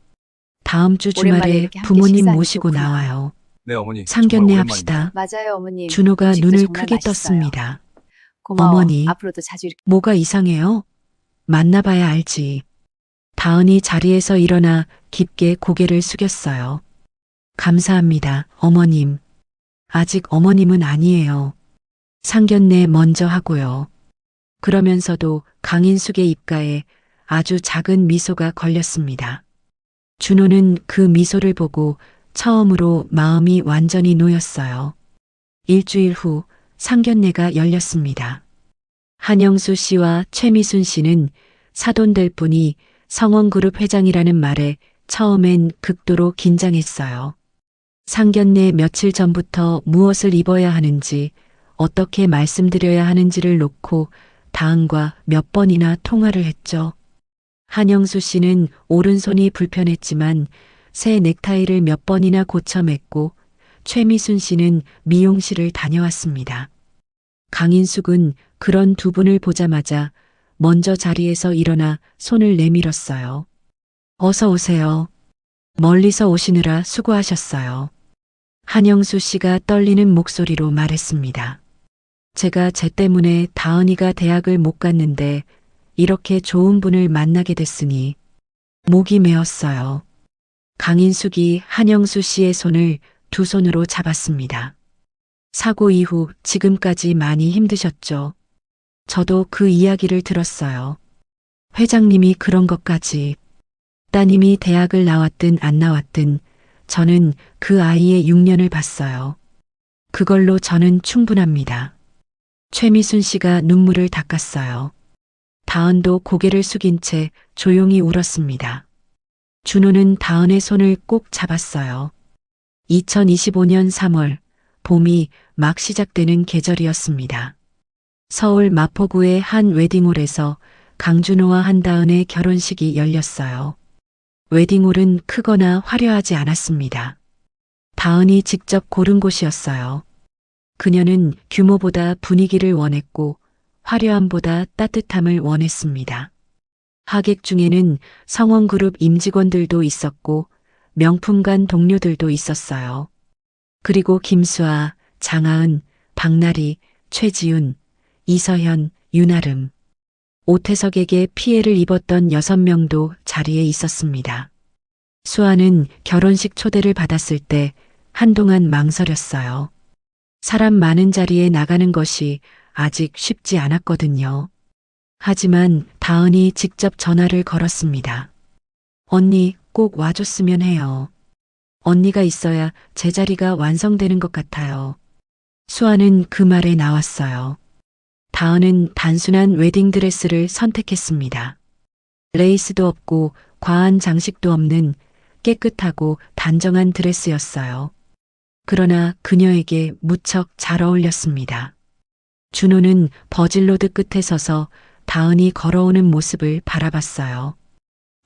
다음 주 오랜만에 주말에 이렇게 함께 부모님 식사하니 모시고 좋구나. 나와요. 네, 어머니. 상견례 정말 합시다. 맞아요, 어머님. 준호가 음식도 눈을 정말 크게 맛있어요. 떴습니다. 고마워. 어머니. 앞으로도 자주 이렇게. 뭐가 이상해요? 만나봐야 알지. 다은이 자리에서 일어나 깊게 고개를 숙였어요. 감사합니다, 어머님. 아직 어머님은 아니에요. 상견례 먼저 하고요. 그러면서도 강인숙의 입가에 아주 작은 미소가 걸렸습니다. 준호는 그 미소를 보고 처음으로 마음이 완전히 놓였어요. 일주일 후 상견례가 열렸습니다. 한영수 씨와 최미순 씨는 사돈될 분이 성원그룹 회장이라는 말에 처음엔 극도로 긴장했어요. 상견례 며칠 전부터 무엇을 입어야 하는지, 어떻게 말씀드려야 하는지를 놓고 다은과 몇 번이나 통화를 했죠. 한영수 씨는 오른손이 불편했지만 새 넥타이를 몇 번이나 고쳐 맸고, 최미순 씨는 미용실을 다녀왔습니다. 강인숙은 그런 두 분을 보자마자 먼저 자리에서 일어나 손을 내밀었어요. 어서 오세요. 멀리서 오시느라 수고하셨어요. 한영수 씨가 떨리는 목소리로 말했습니다. 제가 쟤 때문에 다은이가 대학을 못 갔는데 이렇게 좋은 분을 만나게 됐으니 목이 메었어요. 강인숙이 한영수 씨의 손을 두 손으로 잡았습니다. 사고 이후 지금까지 많이 힘드셨죠? 저도 그 이야기를 들었어요. 회장님이 그런 것까지. 따님이 대학을 나왔든 안 나왔든 저는 그 아이의 6년을 봤어요. 그걸로 저는 충분합니다. 최미순 씨가 눈물을 닦았어요. 다은도 고개를 숙인 채 조용히 울었습니다. 준호는 다은의 손을 꼭 잡았어요. 2025년 3월, 봄이 막 시작되는 계절이었습니다. 서울 마포구의 한 웨딩홀에서 강준호와 한다은의 결혼식이 열렸어요. 웨딩홀은 크거나 화려하지 않았습니다. 다은이 직접 고른 곳이었어요. 그녀는 규모보다 분위기를 원했고 화려함보다 따뜻함을 원했습니다. 하객 중에는 성원그룹 임직원들도 있었고 명품관 동료들도 있었어요. 그리고 김수아, 장하은, 박나리, 최지훈, 이서현, 윤아름. 오태석에게 피해를 입었던 6명도 자리에 있었습니다. 수아는 결혼식 초대를 받았을 때 한동안 망설였어요. 사람 많은 자리에 나가는 것이 아직 쉽지 않았거든요. 하지만 다은이 직접 전화를 걸었습니다. 언니 꼭 와줬으면 해요. 언니가 있어야 제 자리가 완성되는 것 같아요. 수아는 그 말에 나왔어요. 다은은 단순한 웨딩드레스를 선택했습니다. 레이스도 없고 과한 장식도 없는 깨끗하고 단정한 드레스였어요. 그러나 그녀에게 무척 잘 어울렸습니다. 준호는 버질로드 끝에 서서 다은이 걸어오는 모습을 바라봤어요.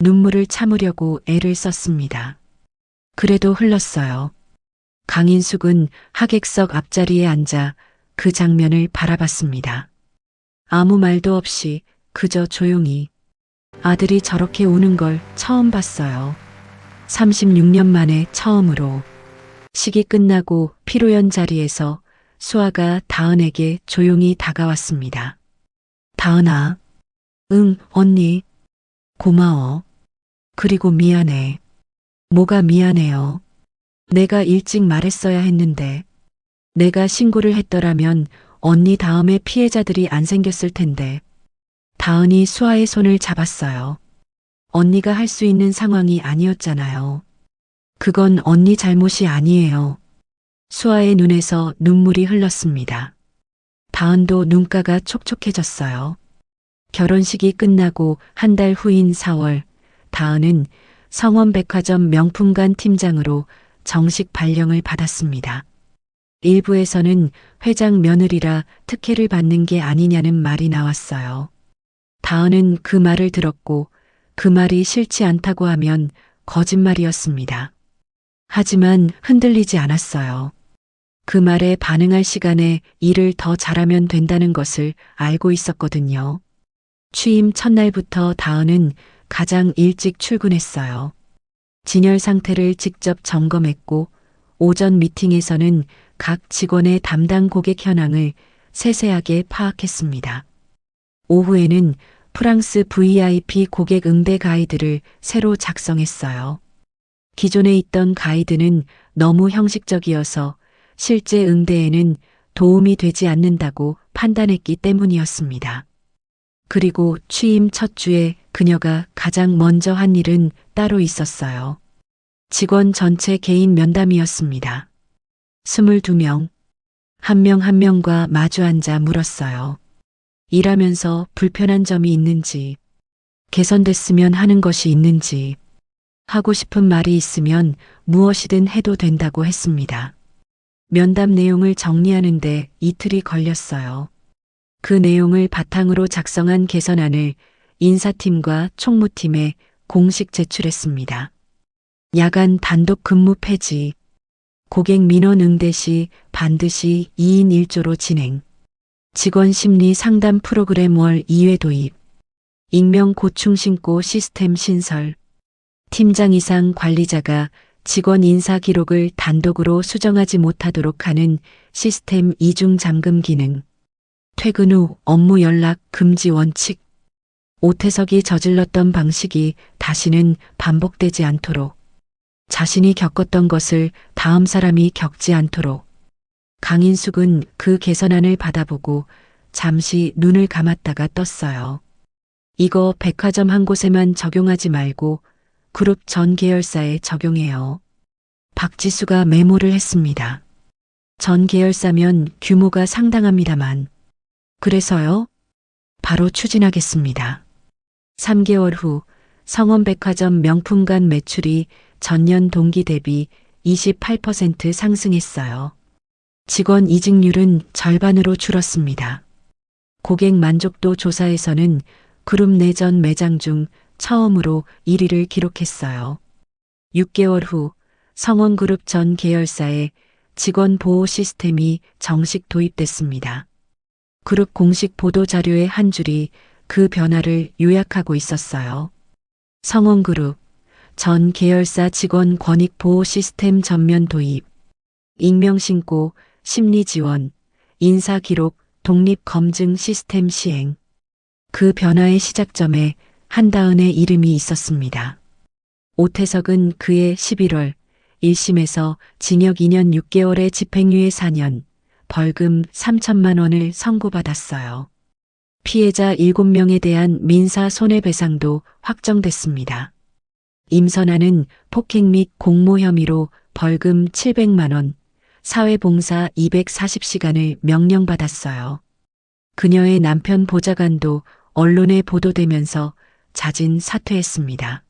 눈물을 참으려고 애를 썼습니다. 그래도 흘렀어요. 강인숙은 하객석 앞자리에 앉아 그 장면을 바라봤습니다. 아무 말도 없이 그저 조용히. 아들이 저렇게 우는 걸 처음 봤어요. 36년 만에 처음으로. 식이 끝나고 피로연 자리에서 수아가 다은에게 조용히 다가왔습니다. 다은아. 응, 언니. 고마워. 그리고 미안해. 뭐가 미안해요. 내가 일찍 말했어야 했는데. 내가 신고를 했더라면 언니 다음에 피해자들이 안 생겼을 텐데. 다은이 수아의 손을 잡았어요. 언니가 할 수 있는 상황이 아니었잖아요. 그건 언니 잘못이 아니에요. 수아의 눈에서 눈물이 흘렀습니다. 다은도 눈가가 촉촉해졌어요. 결혼식이 끝나고 한 달 후인 4월, 다은은 성원백화점 명품관 팀장으로 정식 발령을 받았습니다. 일부에서는 회장 며느리라 특혜를 받는 게 아니냐는 말이 나왔어요. 다은은 그 말을 들었고 그 말이 싫지 않다고 하면 거짓말이었습니다. 하지만 흔들리지 않았어요. 그 말에 반응할 시간에 일을 더 잘하면 된다는 것을 알고 있었거든요. 취임 첫날부터 다은은 가장 일찍 출근했어요. 진열 상태를 직접 점검했고 오전 미팅에서는 각 직원의 담당 고객 현황을 세세하게 파악했습니다. 오후에는 프랑스 VIP 고객 응대 가이드를 새로 작성했어요. 기존에 있던 가이드는 너무 형식적이어서 실제 응대에는 도움이 되지 않는다고 판단했기 때문이었습니다. 그리고 취임 첫 주에 그녀가 가장 먼저 한 일은 따로 있었어요. 직원 전체 개인 면담이었습니다. 22명, 한 명 한 명과 마주 앉아 물었어요. 일하면서 불편한 점이 있는지, 개선됐으면 하는 것이 있는지, 하고 싶은 말이 있으면 무엇이든 해도 된다고 했습니다. 면담 내용을 정리하는데 이틀이 걸렸어요. 그 내용을 바탕으로 작성한 개선안을 인사팀과 총무팀에 공식 제출했습니다. 야간 단독 근무 폐지, 고객 민원 응대 시 반드시 2인 1조로 진행, 직원 심리 상담 프로그램 월 2회 도입, 익명 고충 신고 시스템 신설, 팀장 이상 관리자가 직원 인사 기록을 단독으로 수정하지 못하도록 하는 시스템 이중 잠금 기능, 퇴근 후 업무 연락 금지 원칙, 오태석이 저질렀던 방식이 다시는 반복되지 않도록, 자신이 겪었던 것을 다음 사람이 겪지 않도록. 강인숙은 그 개선안을 받아보고 잠시 눈을 감았다가 떴어요. 이거 백화점 한 곳에만 적용하지 말고 그룹 전 계열사에 적용해요. 박지수가 메모를 했습니다. 전 계열사면 규모가 상당합니다만. 그래서요? 바로 추진하겠습니다. 3개월 후 성원백화점 명품관 매출이 전년 동기 대비 28% 상승했어요. 직원 이직률은 절반으로 줄었습니다. 고객 만족도 조사에서는 그룹 내전 매장 중 처음으로 1위를 기록했어요. 6개월 후 성원그룹 전 계열사에 직원 보호 시스템이 정식 도입됐습니다. 그룹 공식 보도 자료의 한 줄이 그 변화를 요약하고 있었어요. 성원그룹 전 계열사 직원 권익 보호 시스템 전면 도입, 익명 신고, 심리 지원, 인사 기록, 독립 검증 시스템 시행. 그 변화의 시작점에 한다은의 이름이 있었습니다. 오태석은 그해 11월 1심에서 징역 2년 6개월에 집행유예 4년, 벌금 3천만 원을 선고받았어요. 피해자 7명에 대한 민사 손해배상도 확정됐습니다. 임선아는 폭행 및 공모 혐의로 벌금 700만 원, 사회봉사 240시간을 명령받았어요. 그녀의 남편 보좌관도 언론에 보도되면서 자진 사퇴했습니다.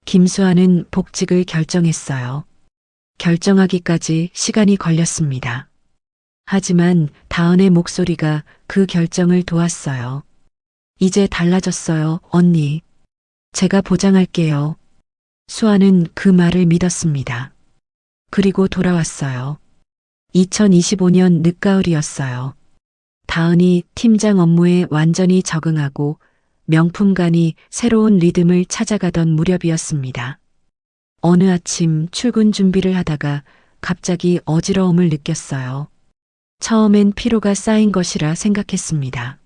김수아는 복직을 결정했어요. 결정하기까지 시간이 걸렸습니다. 하지만 다은의 목소리가 그 결정을 도왔어요. 이제 달라졌어요, 언니. 제가 보장할게요. 수아는 그 말을 믿었습니다. 그리고 돌아왔어요. 2025년 늦가을이었어요. 다은이 팀장 업무에 완전히 적응하고 명품관이 새로운 리듬을 찾아가던 무렵이었습니다. 어느 아침 출근 준비를 하다가 갑자기 어지러움을 느꼈어요. 처음엔 피로가 쌓인 것이라 생각했습니다.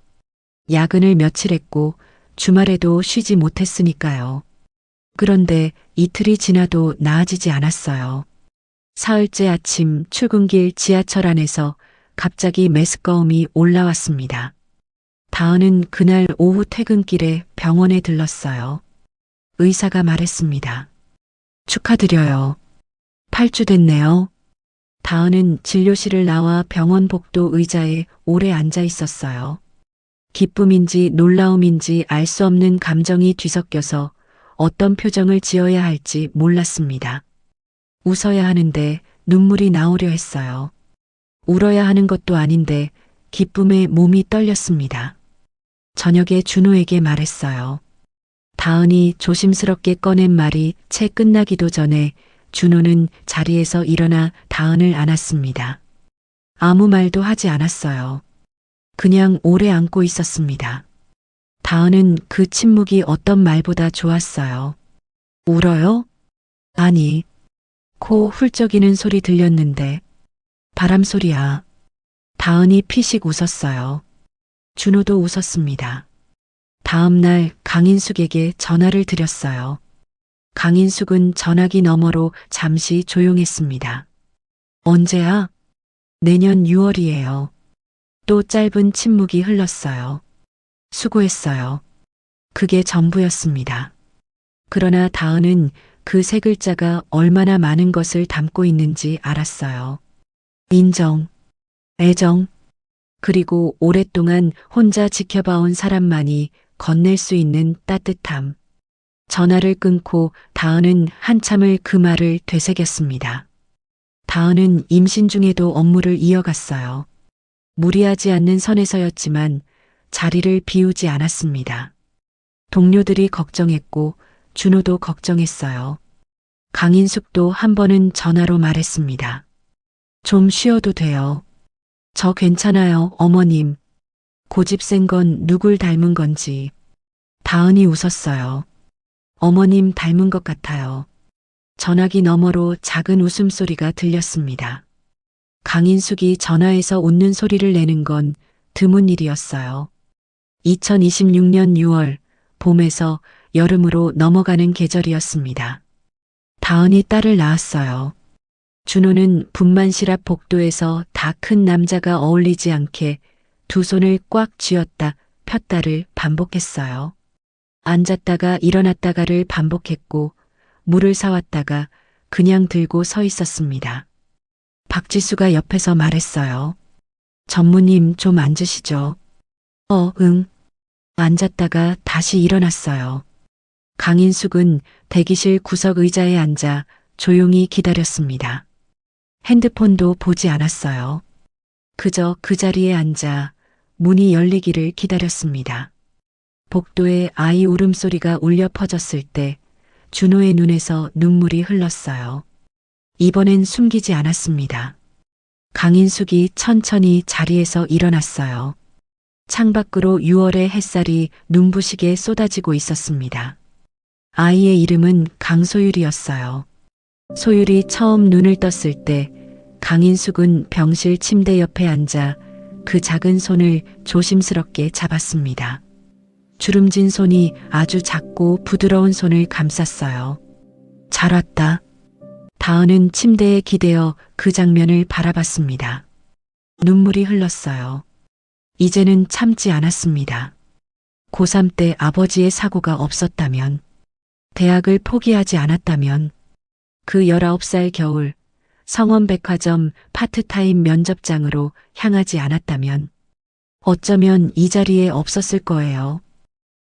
야근을 며칠 했고 주말에도 쉬지 못했으니까요. 그런데 이틀이 지나도 나아지지 않았어요. 사흘째 아침 출근길 지하철 안에서 갑자기 메스꺼움이 올라왔습니다. 다은은 그날 오후 퇴근길에 병원에 들렀어요. 의사가 말했습니다. 축하드려요. 8주 됐네요. 다은은 진료실을 나와 병원 복도 의자에 오래 앉아 있었어요. 기쁨인지 놀라움인지 알 수 없는 감정이 뒤섞여서 어떤 표정을 지어야 할지 몰랐습니다. 웃어야 하는데 눈물이 나오려 했어요. 울어야 하는 것도 아닌데 기쁨에 몸이 떨렸습니다. 저녁에 준호에게 말했어요. 다은이 조심스럽게 꺼낸 말이 채 끝나기도 전에 준호는 자리에서 일어나 다은을 안았습니다. 아무 말도 하지 않았어요. 그냥 오래 안고 있었습니다. 다은은 그 침묵이 어떤 말보다 좋았어요. 울어요? 아니. 코 훌쩍이는 소리 들렸는데 바람 소리야. 다은이 피식 웃었어요. 준호도 웃었습니다. 다음 날 강인숙에게 전화를 드렸어요. 강인숙은 전화기 너머로 잠시 조용했습니다. 언제야? 내년 6월이에요. 또 짧은 침묵이 흘렀어요. 수고했어요. 그게 전부였습니다. 그러나 다은은 그 세 글자가 얼마나 많은 것을 담고 있는지 알았어요. 인정, 애정, 그리고 오랫동안 혼자 지켜봐온 사람만이 건넬 수 있는 따뜻함. 전화를 끊고 다은은 한참을 그 말을 되새겼습니다. 다은은 임신 중에도 업무를 이어갔어요. 무리하지 않는 선에서였지만 자리를 비우지 않았습니다. 동료들이 걱정했고 준호도 걱정했어요. 강인숙도 한 번은 전화로 말했습니다. 좀 쉬어도 돼요. 저 괜찮아요, 어머님. 고집 센 건 누굴 닮은 건지. 다은이 웃었어요. 어머님 닮은 것 같아요. 전화기 너머로 작은 웃음소리가 들렸습니다. 강인숙이 전화에서 웃는 소리를 내는 건 드문 일이었어요. 2026년 6월, 봄에서 여름으로 넘어가는 계절이었습니다. 다은이 딸을 낳았어요. 준호는 분만실 앞 복도에서 다 큰 남자가 어울리지 않게 두 손을 꽉 쥐었다 폈다를 반복했어요. 앉았다가 일어났다가를 반복했고 물을 사왔다가 그냥 들고 서 있었습니다. 박지수가 옆에서 말했어요. 전무님 좀 앉으시죠. 응. 앉았다가 다시 일어났어요. 강인숙은 대기실 구석 의자에 앉아 조용히 기다렸습니다. 핸드폰도 보지 않았어요. 그저 그 자리에 앉아 문이 열리기를 기다렸습니다. 복도에 아이 울음소리가 울려 퍼졌을 때 준호의 눈에서 눈물이 흘렀어요. 이번엔 숨기지 않았습니다. 강인숙이 천천히 자리에서 일어났어요. 창밖으로 6월의 햇살이 눈부시게 쏟아지고 있었습니다. 아이의 이름은 강소율이었어요. 소율이 처음 눈을 떴을 때 강인숙은 병실 침대 옆에 앉아 그 작은 손을 조심스럽게 잡았습니다. 주름진 손이 아주 작고 부드러운 손을 감쌌어요. 잘 왔다. 다은은 침대에 기대어 그 장면을 바라봤습니다. 눈물이 흘렀어요. 이제는 참지 않았습니다. 고3 때 아버지의 사고가 없었다면, 대학을 포기하지 않았다면, 그 19살 겨울 성원백화점 파트타임 면접장으로 향하지 않았다면, 어쩌면 이 자리에 없었을 거예요.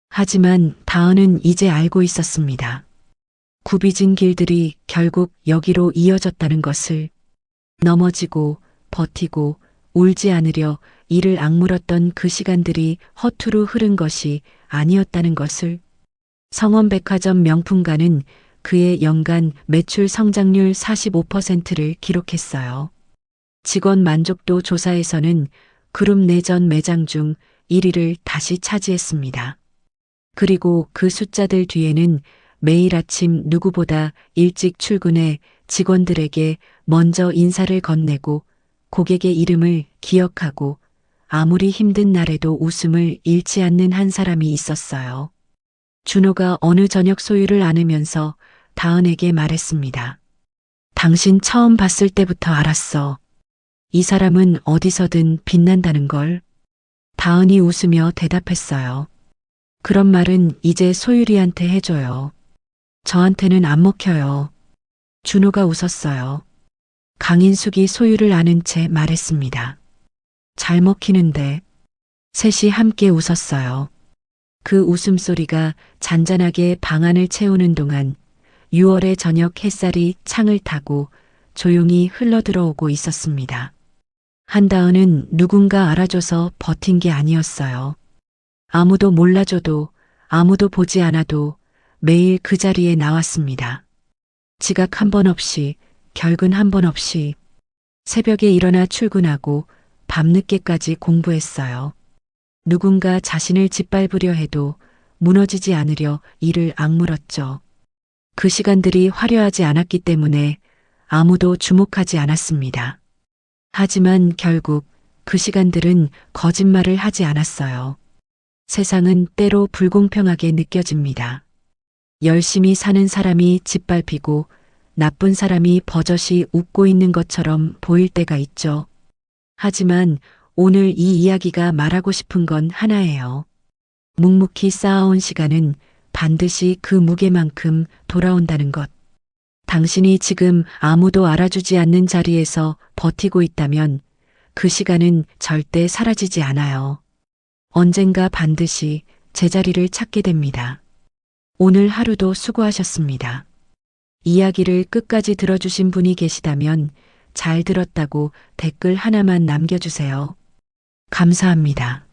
하지만 다은은 이제 알고 있었습니다. 굽이진 길들이 결국 여기로 이어졌다는 것을. 넘어지고 버티고 울지 않으려 이를 악물었던 그 시간들이 허투루 흐른 것이 아니었다는 것을. 성원백화점 명품가는 그의 연간 매출 성장률 45%를 기록했어요. 직원 만족도 조사에서는 그룹 내전 매장 중 1위를 다시 차지했습니다. 그리고 그 숫자들 뒤에는 매일 아침 누구보다 일찍 출근해 직원들에게 먼저 인사를 건네고 고객의 이름을 기억하고 아무리 힘든 날에도 웃음을 잃지 않는 한 사람이 있었어요. 준호가 어느 저녁 소유를 안으면서 다은에게 말했습니다. 당신 처음 봤을 때부터 알았어. 이 사람은 어디서든 빛난다는 걸. 다은이 웃으며 대답했어요. 그런 말은 이제 소율이한테 해줘요. 저한테는 안 먹혀요. 준호가 웃었어요. 강인숙이 소율을 아는 채 말했습니다. 잘 먹히는데. 셋이 함께 웃었어요. 그 웃음소리가 잔잔하게 방 안을 채우는 동안 6월의 저녁 햇살이 창을 타고 조용히 흘러들어오고 있었습니다. 한다은은 누군가 알아줘서 버틴 게 아니었어요. 아무도 몰라줘도 아무도 보지 않아도 매일 그 자리에 나왔습니다. 지각 한 번 없이, 결근 한 번 없이 새벽에 일어나 출근하고 밤늦게까지 공부했어요. 누군가 자신을 짓밟으려 해도 무너지지 않으려 이를 악물었죠. 그 시간들이 화려하지 않았기 때문에 아무도 주목하지 않았습니다. 하지만 결국 그 시간들은 거짓말을 하지 않았어요. 세상은 때로 불공평하게 느껴집니다. 열심히 사는 사람이 짓밟히고 나쁜 사람이 버젓이 웃고 있는 것처럼 보일 때가 있죠. 하지만 오늘 이 이야기가 말하고 싶은 건 하나예요. 묵묵히 쌓아온 시간은 반드시 그 무게만큼 돌아온다는 것. 당신이 지금 아무도 알아주지 않는 자리에서 버티고 있다면 그 시간은 절대 사라지지 않아요. 언젠가 반드시 제자리를 찾게 됩니다. 오늘 하루도 수고하셨습니다. 이야기를 끝까지 들어주신 분이 계시다면 잘 들었다고 댓글 하나만 남겨주세요. 감사합니다.